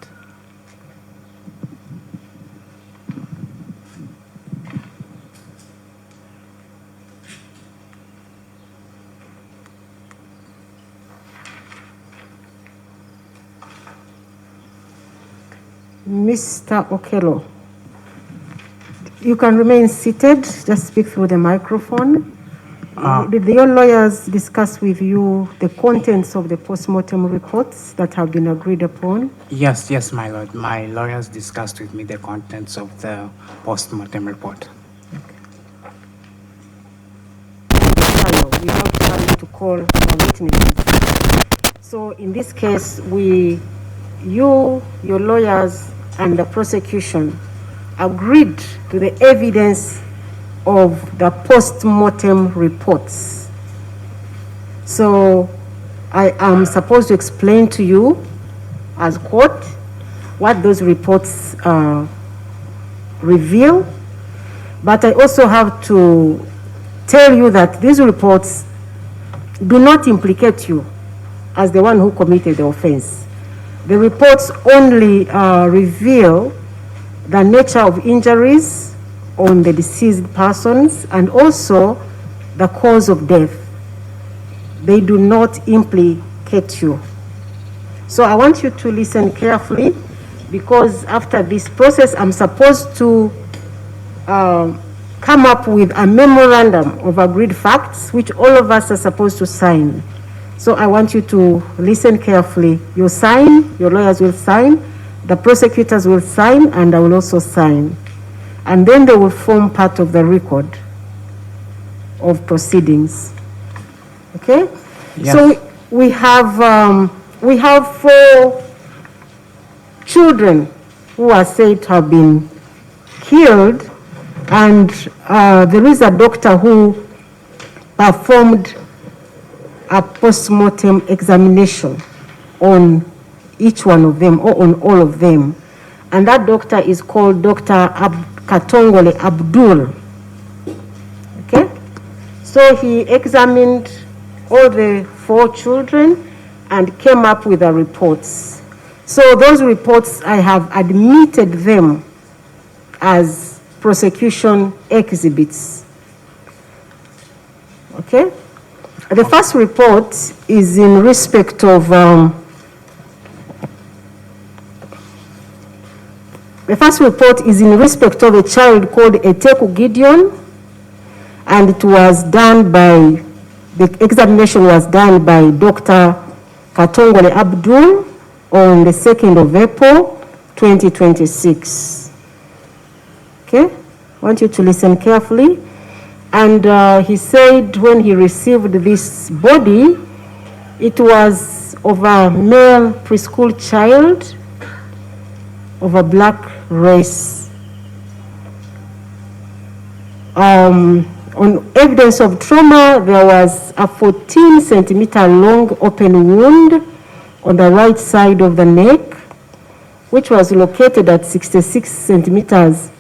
Speaker 1: Mr. Okello, you can remain seated, just speak through the microphone. Did your lawyers discuss with you the contents of the postmortem reports that have been agreed upon?
Speaker 2: Yes, my lord. My lawyers discussed with me the contents of the postmortem report.
Speaker 1: We have time to call our witnesses. So in this case, you, your lawyers, and the prosecution agreed to the evidence of the post-mortem reports. So I am supposed to explain to you as court what those reports reveal, but I also have to tell you that these reports do not implicate you as the one who committed the offense. The reports only reveal the nature of injuries on the deceased persons and also the cause of death. They do not implicate you. So I want you to listen carefully, because after this process, I'm supposed to come up with a memorandum of agreed facts, which all of us are supposed to sign. So I want you to listen carefully. You sign, your lawyers will sign, the prosecutors will sign, and I will also sign. And then they will form part of the record of proceedings. Okay?
Speaker 2: Yes.
Speaker 1: So we have 4 children who are said to have been killed, and there is a doctor who performed a postmortem examination on each one of them or on all of them. And that doctor is called Dr. Katongole Abdul. Okay? So he examined all the 4 children and came up with the reports. So those reports, I have admitted them as prosecution exhibits. Okay? The first report is in respect of a child called Eteku Gideon, and it was done by, the examination was done by Dr. Katongole Abdul on the 2nd of April, 2026. Okay? I want you to listen carefully. And he said when he received this body, it was of a male preschool child of a black race. On evidence of trauma, there was a 14-centimeter long open wound on the right side of the neck, which was located at 66 centimeters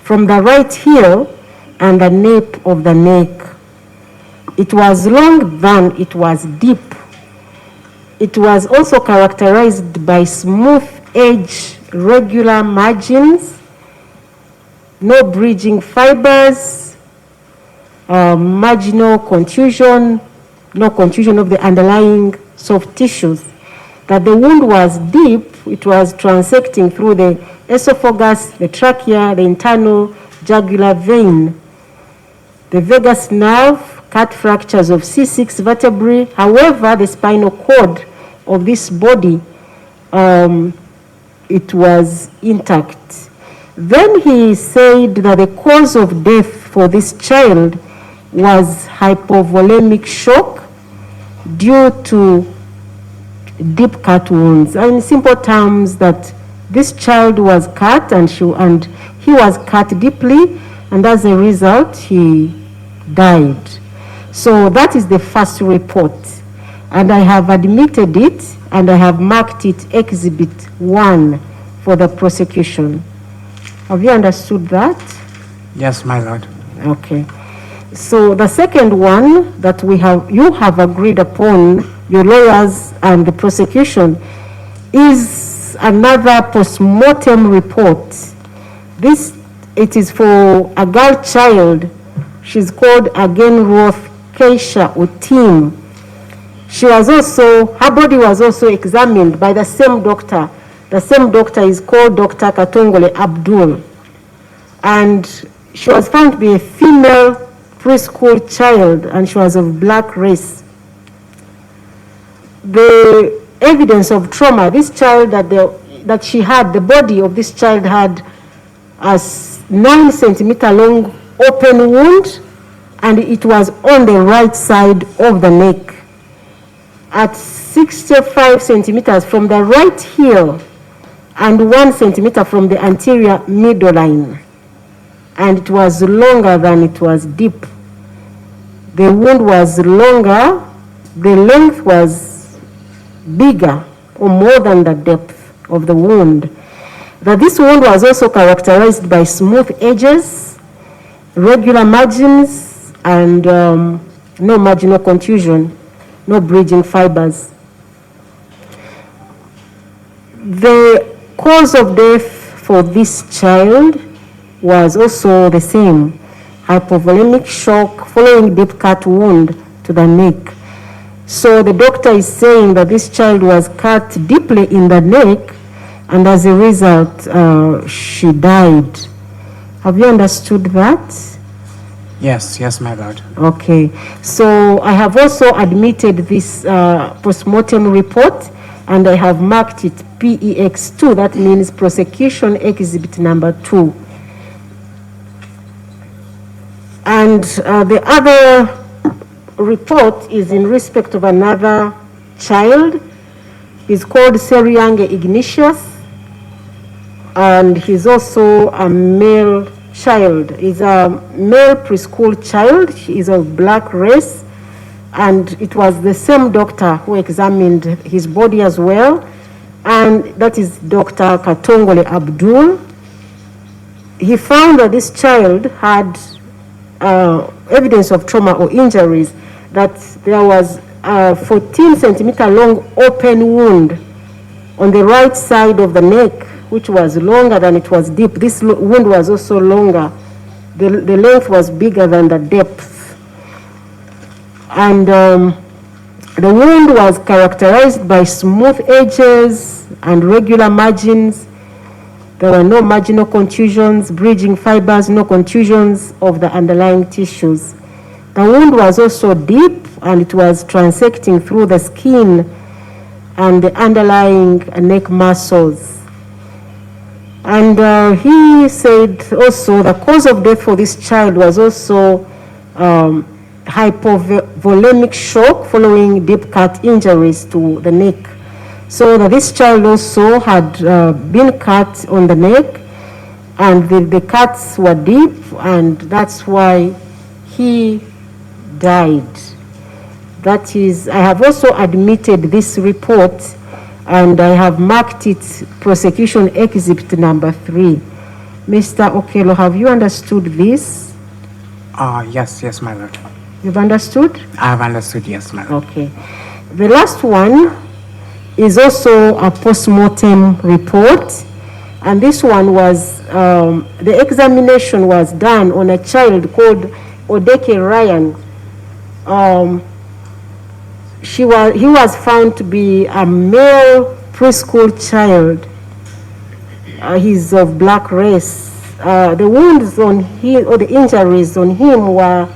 Speaker 1: from the right heel and the nape of the neck. It was long than it was deep. It was also characterized by smooth edge, regular margins, no bridging fibers, marginal contusion, no contusion of the underlying soft tissues. That the wound was deep, it was transecting through the esophagus, the trachea, the internal jugular vein, the vagus nerve, cut fractures of C6 vertebrae. However, the spinal cord of this body, it was intact. Then he said that the cause of death for this child was hypovolemic shock due to deep cut wounds. In simple terms, that this child was cut and he was cut deeply, and as a result, he died. So that is the first report. And I have admitted it, and I have marked it Exhibit 1 for the prosecution. Have you understood that?
Speaker 2: Yes, my lord.
Speaker 1: Okay. So the second one that you have agreed upon, your lawyers and the prosecution, is another postmortem report. It is for a girl child. She's called Agenroth Keisha Utim. Her body was also examined by the same doctor. The same doctor is called Dr. Katongole Abdul. And she was found to be a female preschool child, and she was of black race. The evidence of trauma, this child that she had, the body of this child had a 9-centimeter long open wound, and it was on the right side of the neck at 65 centimeters from the right heel and 1 centimeter from the anterior midline. And it was longer than it was deep. The wound was longer, the length was bigger or more than the depth of the wound. That this wound was also characterized by smooth edges, regular margins, and no marginal contusion, no bridging fibers. The cause of death for this child was also the same, hypovolemic shock following deep cut wound to the neck. So the doctor is saying that this child was cut deeply in the neck, and as a result, she died. Have you understood that?
Speaker 2: Yes, my lord.
Speaker 1: Okay. So I have also admitted this postmortem report, and I have marked it PEX2. That means prosecution exhibit number 2. And the other report is in respect of another child. He's called Seriange Ignatius, and he's also a male child. He's a male preschool child. He is of black race, and it was the same doctor who examined his body as well, and that is Dr. Katongole Abdul. He found that this child had evidence of trauma or injuries, that there was a 14 centimeter long open wound on the right side of the neck, which was longer than it was deep. This wound was also longer. The length was bigger than the depth. And the wound was characterized by smooth edges and regular margins. There were no marginal contusions, bridging fibers, no contusions of the underlying tissues. The wound was also deep, and it was transecting through the skin and the underlying neck muscles. And he said also the cause of death for this child was also hypovolemic shock following deep cut injuries to the neck. So that this child also had been cut on the neck, and the cuts were deep, and that's why he died. That is, I have also admitted this report, and I have marked it prosecution exhibit number 3. Mr. Okello, have you understood this?
Speaker 2: Yes, my lord.
Speaker 1: You've understood?
Speaker 2: I have understood, yes, my lord.
Speaker 1: Okay. The last one is also a postmortem report, and this one was, the examination was done on a child called Odeke Ryan. He was found to be a male preschool child. He's of black race. The wounds on him, or the injuries on him, were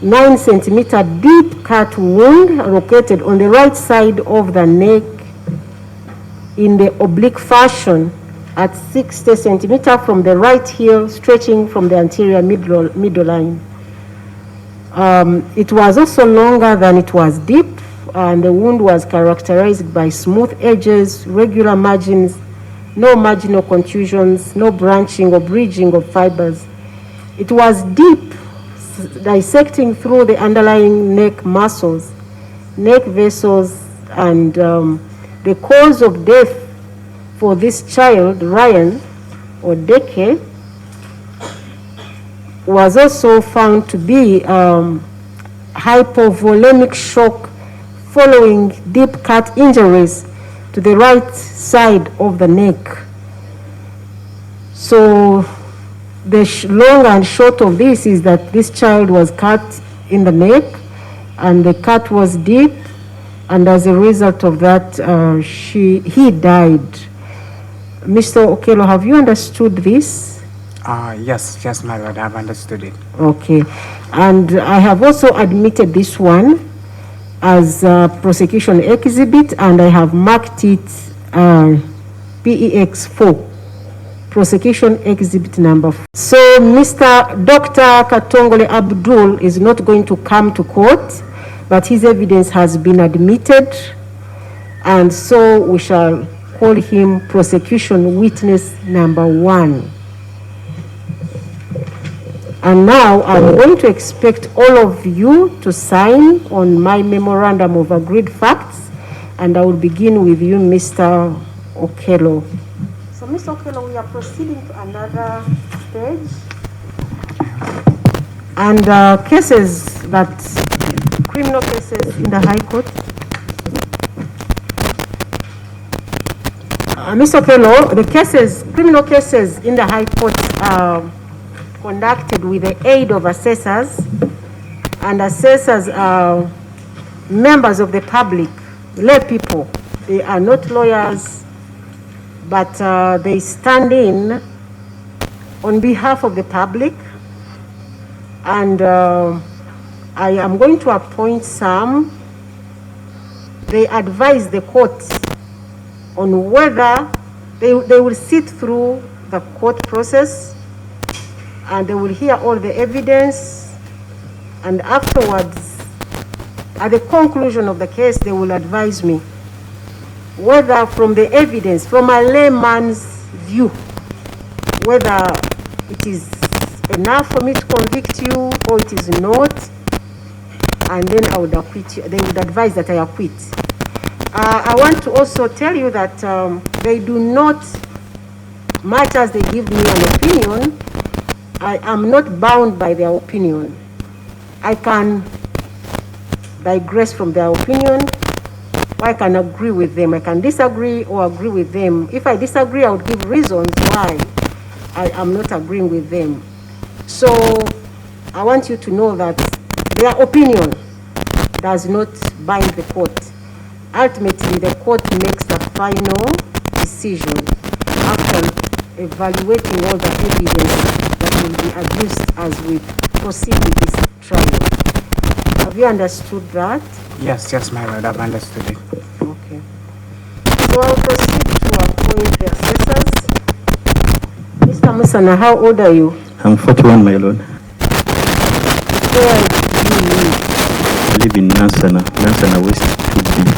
Speaker 1: 9 centimeter deep cut wound located on the right side of the neck in the oblique fashion at 60 centimeter from the right heel, stretching from the anterior middle line. It was also longer than it was deep, and the wound was characterized by smooth edges, regular margins, no marginal contusions, no branching or bridging of fibers. It was deep, dissecting through the underlying neck muscles, neck vessels, and the cause of death for this child, Ryan Odeke, was also found to be hypovolemic shock following deep cut injuries to the right side of the neck. So the long and short of this is that this child was cut in the neck, and the cut was deep, and as a result of that, he died. Mr. Okello, have you understood this?
Speaker 2: Yes, my lord, I have understood it.
Speaker 1: Okay. And I have also admitted this one as a prosecution exhibit, and I have marked it PEX 4, prosecution exhibit number 4. So Dr. Katongole Abdul is not going to come to court, but his evidence has been admitted, and so we shall call him prosecution witness number 1. And now I'm going to expect all of you to sign on my memorandum of agreed facts, and I will begin with you, Mr. Okello. So, Mr. Okello, we are proceeding to another stage. And criminal cases in the High Court. Mr. Okello, the criminal cases in the High Court are conducted with the aid of assessors, and assessors are members of the public, lay people. They are not lawyers, but they stand in on behalf of the public, and I am going to appoint some. They advise the court on whether they will sit through the court process, and they will hear all the evidence, and afterwards, at the conclusion of the case, they will advise me whether from the evidence, from a layman's view, whether it is enough for me to convict you or it is not. and then I would acquit you. They would advise that I acquit. I want to also tell you that they do not, much as they give me an opinion, I am not bound by their opinion. I can digress from their opinion, or I can agree with them. I can disagree or agree with them. If I disagree, I would give reasons why I am not agreeing with them. So I want you to know that their opinion does not bind the court. Ultimately, the court makes the final decision after evaluating all the evidence that will be adduced as we proceed with this trial. Have you understood that?
Speaker 2: Yes, yes, my lord, I've understood it.
Speaker 1: Okay. So I'll proceed to appoint the assessors. Mr. Musana, how old are you?
Speaker 5: I'm 41, my lord.
Speaker 1: Where do you live?
Speaker 5: I live in Nansana West, Tufudde.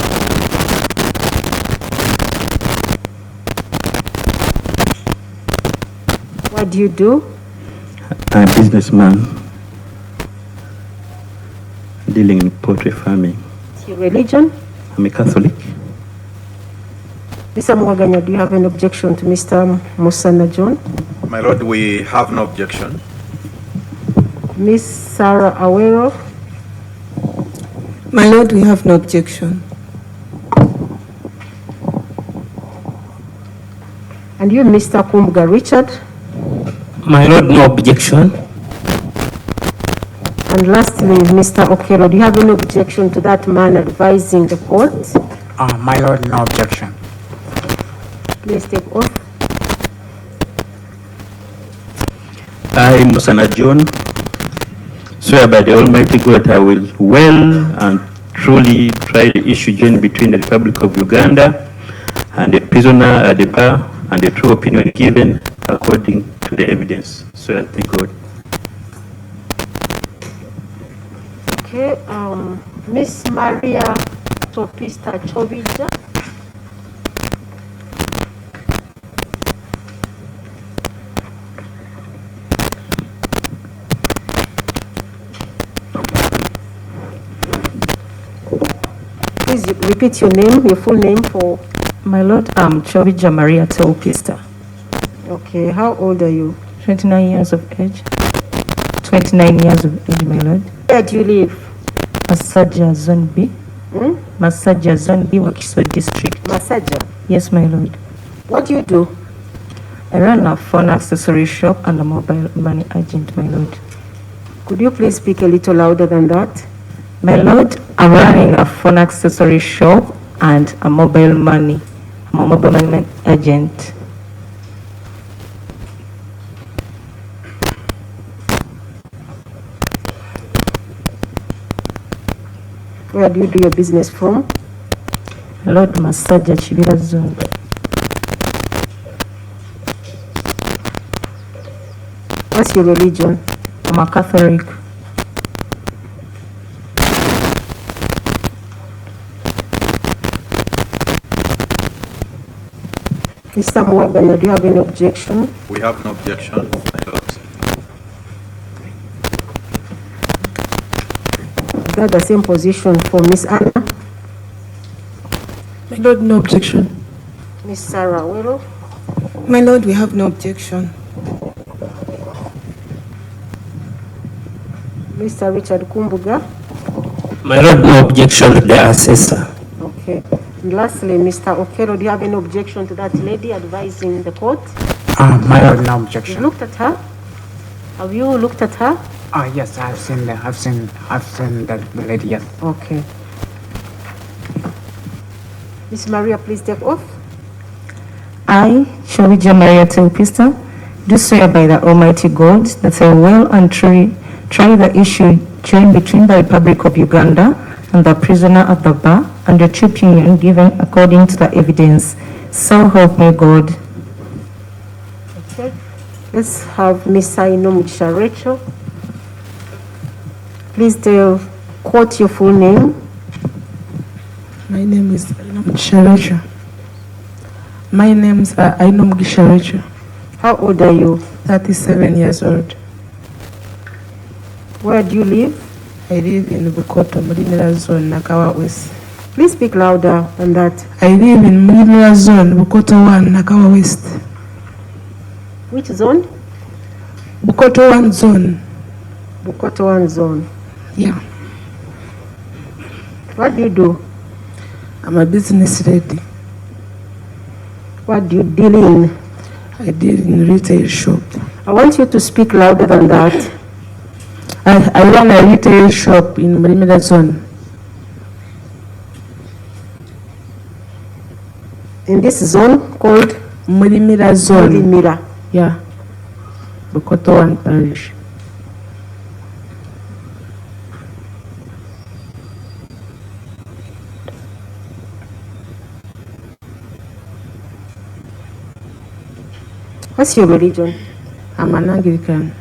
Speaker 1: What do you do?
Speaker 5: I'm a businessman dealing in poultry farming.
Speaker 1: What's your religion?
Speaker 5: I'm a Catholic.
Speaker 1: Mr. Mwaganya, do you have an objection to Mr. Musana John?
Speaker 4: My lord, we have no objection.
Speaker 1: Miss Sarah Awero?
Speaker 7: My lord, we have no objection.
Speaker 1: And you, Mr. Kumbuga Richard?
Speaker 5: My lord, no objection.
Speaker 1: And lastly, Mr. Okello, do you have any objection to that man advising the court?
Speaker 2: My lord, no objection.
Speaker 1: Please take oath.
Speaker 5: I, Musana John, swear by the Almighty God I will well and truly try the issue joined between the Republic of Uganda and the prisoner at the bar and the true opinion given according to the evidence. So help me God.
Speaker 1: Okay, Miss Maria Topista Chovija. Please repeat your name, your full name for...
Speaker 8: My lord, I'm Chovija Maria Teopista,
Speaker 1: Okay, how old are you?
Speaker 8: 29 years of age. 29 years of age, my lord.
Speaker 1: Where do you live?
Speaker 8: Masaja Zone B. Masaja Zone B, Wakiso District.
Speaker 1: Masaja.
Speaker 8: Yes, my lord.
Speaker 1: What do you do?
Speaker 8: I run a phone accessory shop and a mobile money agent, my lord.
Speaker 1: Could you please speak a little louder than that?
Speaker 8: My lord, I'm running a phone accessory shop and a mobile money. I'm a mobile money agent.
Speaker 1: Where do you do your business from?
Speaker 8: My lord, Masaja Chibira Zone.
Speaker 1: What's your religion?
Speaker 8: I'm a Catholic.
Speaker 1: Mr. Mwaganya, do you have any objection?
Speaker 4: We have no objection, my lord.
Speaker 1: Is that the same position for Miss Anna?
Speaker 6: My lord, no objection.
Speaker 1: Miss Sarah Awero?
Speaker 7: My lord, we have no objection.
Speaker 1: Mr. Richard Kumbuga?
Speaker 5: My lord, no objection to the assessor.
Speaker 1: Okay. And lastly, Mr. Okello, do you have any objection to that lady advising the court?
Speaker 2: My lord, no
Speaker 1: You
Speaker 2: objection.
Speaker 1: looked at her? Have you looked at her?
Speaker 2: Yes, I've seen that lady, yes.
Speaker 1: Okay. Miss Maria, please take oath.
Speaker 8: I, Chovija Maria Teopista, do swear by the Almighty God that I will and truly try the issue joined between the Republic of Uganda and the prisoner at the bar and the true opinion given according to the evidence. So help me God.
Speaker 1: Okay. Let's have Miss Ainom Rachel. Please tell court your full name.
Speaker 6: My name is Ainom Gisharecha. My name's Ainom Gisharecha,
Speaker 1: How old are you?
Speaker 6: 37 years old.
Speaker 1: Where do you live?
Speaker 6: I live in Bukoto, Mulimira Zone, Nakawa West.
Speaker 1: Please speak louder than that.
Speaker 6: I live in Mulimira Zone, Bukoto 1, Nakawa West.
Speaker 1: Which zone?
Speaker 6: Bukoto 1 Zone.
Speaker 1: Bukoto 1 zone.
Speaker 6: Yeah.
Speaker 1: What do you do?
Speaker 6: I'm a business lady.
Speaker 1: What do you deal in?
Speaker 6: I deal in retail shop.
Speaker 1: I want you to speak louder than that.
Speaker 6: I run a retail shop in Mulimira Zone.
Speaker 1: In this zone called
Speaker 6: Mulimira Zone.
Speaker 1: Mulimira.
Speaker 6: Yeah. Bukoto 1 Parish.
Speaker 1: What's your religion?
Speaker 6: I'm an Anglican.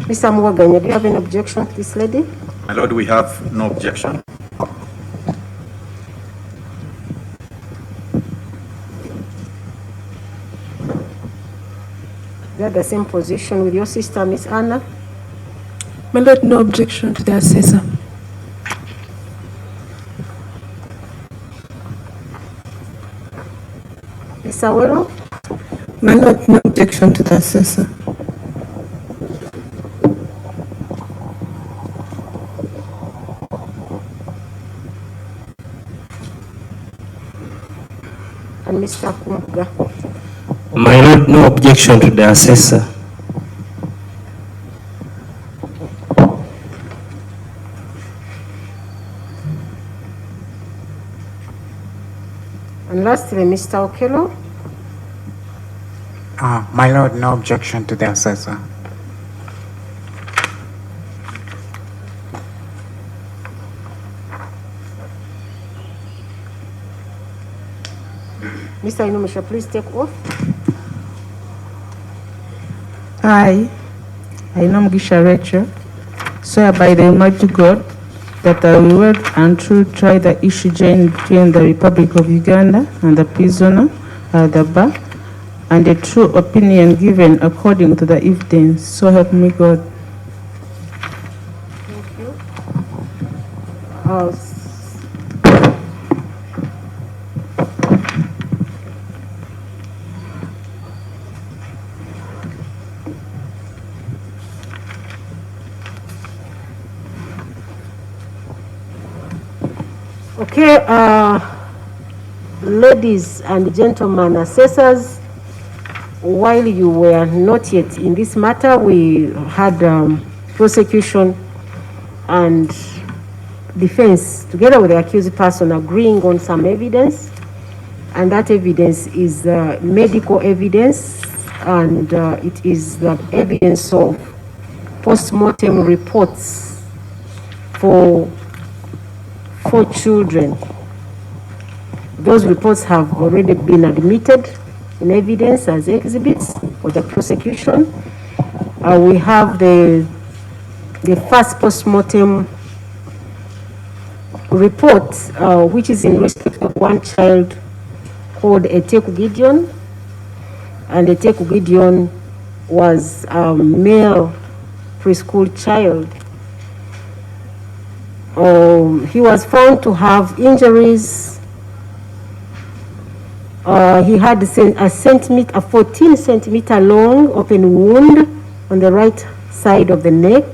Speaker 1: Mr. Ajeganye, do you have any objection to this lady?
Speaker 4: My lord, we have no objection.
Speaker 1: You have the same position with your sister, Miss Anna?
Speaker 6: My lord, no objection to the assessor.
Speaker 1: Mr. Awelo?
Speaker 7: My lord, no objection to the assessor.
Speaker 1: And Mr. Kumuga?
Speaker 5: My lord, no objection to the assessor.
Speaker 1: And lastly, Mr. Okello?
Speaker 2: My lord, no objection to the assessor.
Speaker 1: Mr. Inumisha, please take oath.
Speaker 6: I know Mugisha Rachel, swear by the Almighty God that I will well and truly try the issue joined between the Republic of Uganda and the prisoner Adaba, and the true opinion given according to the evidence. So help me God.
Speaker 1: Thank you. Okay, ladies and gentlemen assessors, while you were not yet in this matter, we had prosecution and defense together with the accused person agreeing on some evidence, and that evidence is medical evidence, and it is the evidence of postmortem reports for 4 children. Those reports have already been admitted in evidence as exhibits for the prosecution. We have the first postmortem report, which is in respect of one child called Eteku Gideon, and Eteku Gideon was a male preschool child. He was found to have injuries. He had a 14 centimeter long open wound on the right side of the neck,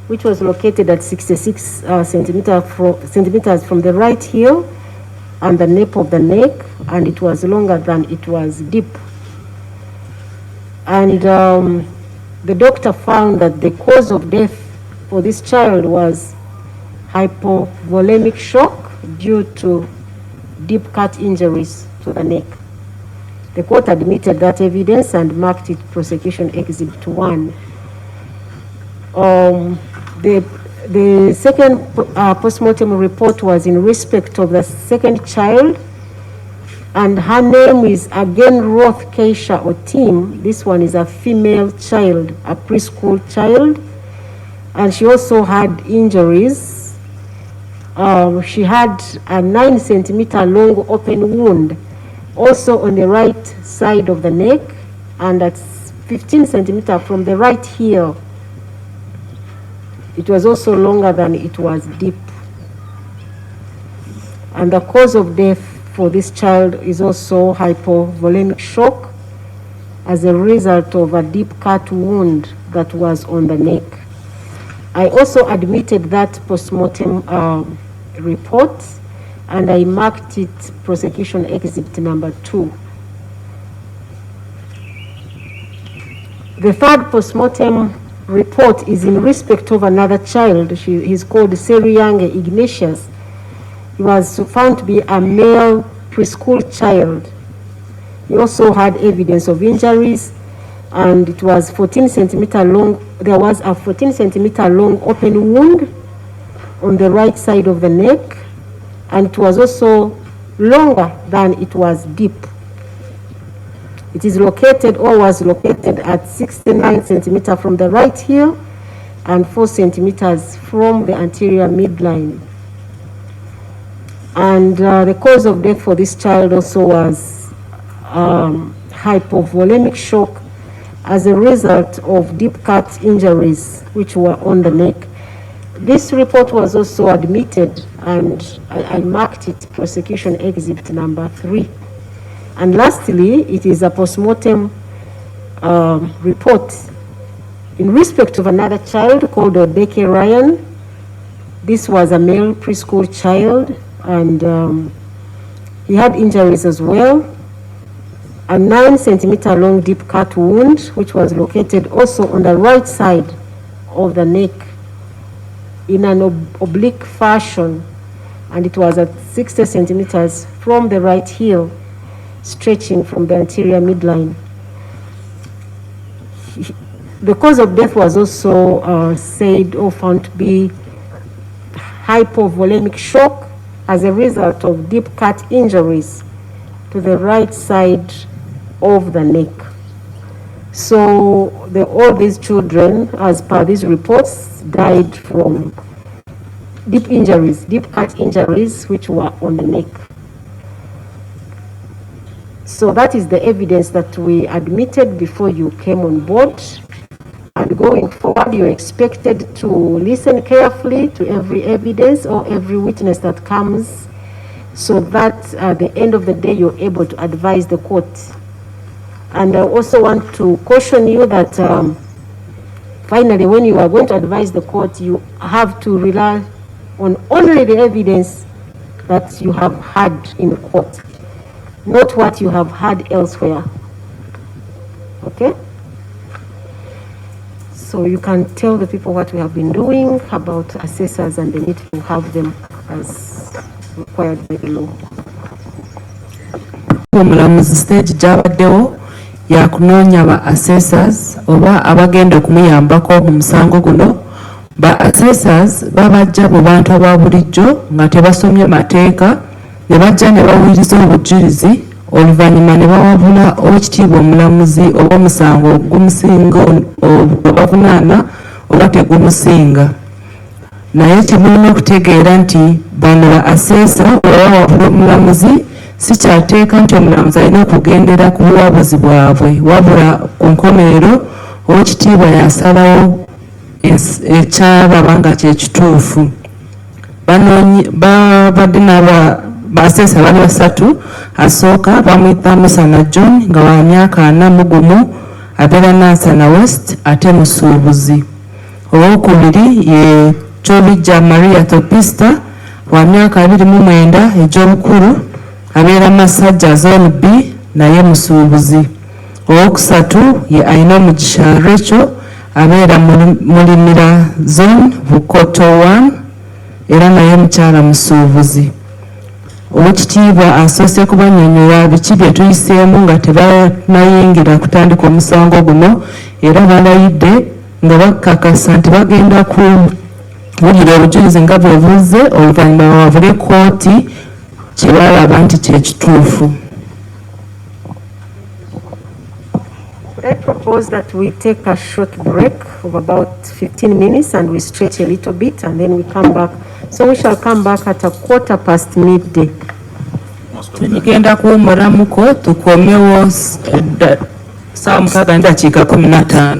Speaker 1: which was located at 66 centimeters from the right heel and the nape of the neck, and it was longer than it was deep. And the doctor found that the cause of death for this child was hypovolemic shock due to deep cut injuries to the neck. The court admitted that evidence and marked it prosecution exhibit 1. The second postmortem report was in respect of the second child, and her name is again Roth Keisha Otim. This one is a female child, a preschool child, and she also had injuries. She had a 9 centimeter long open wound also on the right side of the neck, and at 15 centimeters from the right heel. It was also longer than it was deep. And the cause of death for this child is also hypovolemic shock as a result of a deep cut wound that was on the neck. I also admitted that postmortem report, and I marked it prosecution exhibit number 2. The third postmortem report is in respect of another child. He's called Seriyange Ignatius. He was found to be a male preschool child. He also had evidence of injuries, and it was 14 centimeter long. There was a 14 centimeter long open wound on the right side of the neck, and it was also longer than it was deep. It is located, or was located, at 69 centimeters from the right heel and 4 centimeters from the anterior midline. And the cause of death for this child also was hypovolemic shock as a result of deep cut injuries which were on the neck. This report was also admitted, and I marked it prosecution exhibit number 3. And lastly, it is a postmortem report in respect of another child called Odeke Ryan. This was a male preschool child, and he had injuries as well. A 9 centimeter long deep cut wound, which was located also on the right side of the neck in an oblique fashion, and it was at 60 centimeters from the right heel, stretching from the anterior midline. The cause of death was also said or found to be hypovolemic shock as a result of deep cut injuries to the right side of the neck. So all these children, as per these reports, died from deep injuries, deep cut injuries, which were on the neck. So that is the evidence that we admitted before you came on board. And going forward, you're expected to listen carefully to every evidence or every witness that comes, so that at the end of the day, you're able to advise the court. And I also want to caution you that finally, when you are going to advise the court, you have to rely on only the evidence that you have had in court, not what you have had elsewhere. Okay? So you can tell the people what we have been doing about assessors, and they need to have them as required by the law.
Speaker 3: Omulamuzi stage gyabaddewo yakunoonya ba assessors oba abagenda okumuyambako mu musango guno. Ba assessors babajja mu bantu aba bulijjo nga tebasomye mateeka, ne bajja ne bawuliriza obujulizi, oluvannyuma ne bawabula owekitiibwa omulamuzi oba omusango gumusinga obavunaana oba tegumusinga. Naye kimulina okutegeera nti bano ba assessor oba wabula omulamuzi si kyateeka nti omulamuzi alina okugendera ku buwabuzi bwabwe, wabula ku nkomerero owekitiibwa yasalawo ekyalaba nga kyekituufu. Babadde n'abassessor bali 3. Asooka bamuyita Musana John nga wa myaka 41, abeera Nansana West ate musuubuzi. Owokubiri ye Chobijja Maria Topista wa myaka 29 egy'obukulu, abeera Masajja Zone B naye musuubuzi. Owokusatu ye Aina Mugisha Rachel abeera Mulimira Zone Bukoto 1 era naye mukyala musuubuzi. Owekitiibwa asoose kubannyonnyola biki bye tuyiseemu nga tebanayingira kutandika omusango guno, era balayidde nga bakakasa nti bagenda kuwulira obujulizi nga bwebuze, oluvannyuma bawabule kooti kye balaba nti kyekituufu.
Speaker 1: I propose that we take a short break of about 15 minutes and we stretch a little bit and then we come back. So we shall come back at midday.
Speaker 4: most of that.
Speaker 3: Tugenda kuwumulamuko tukomewo saa 6:15.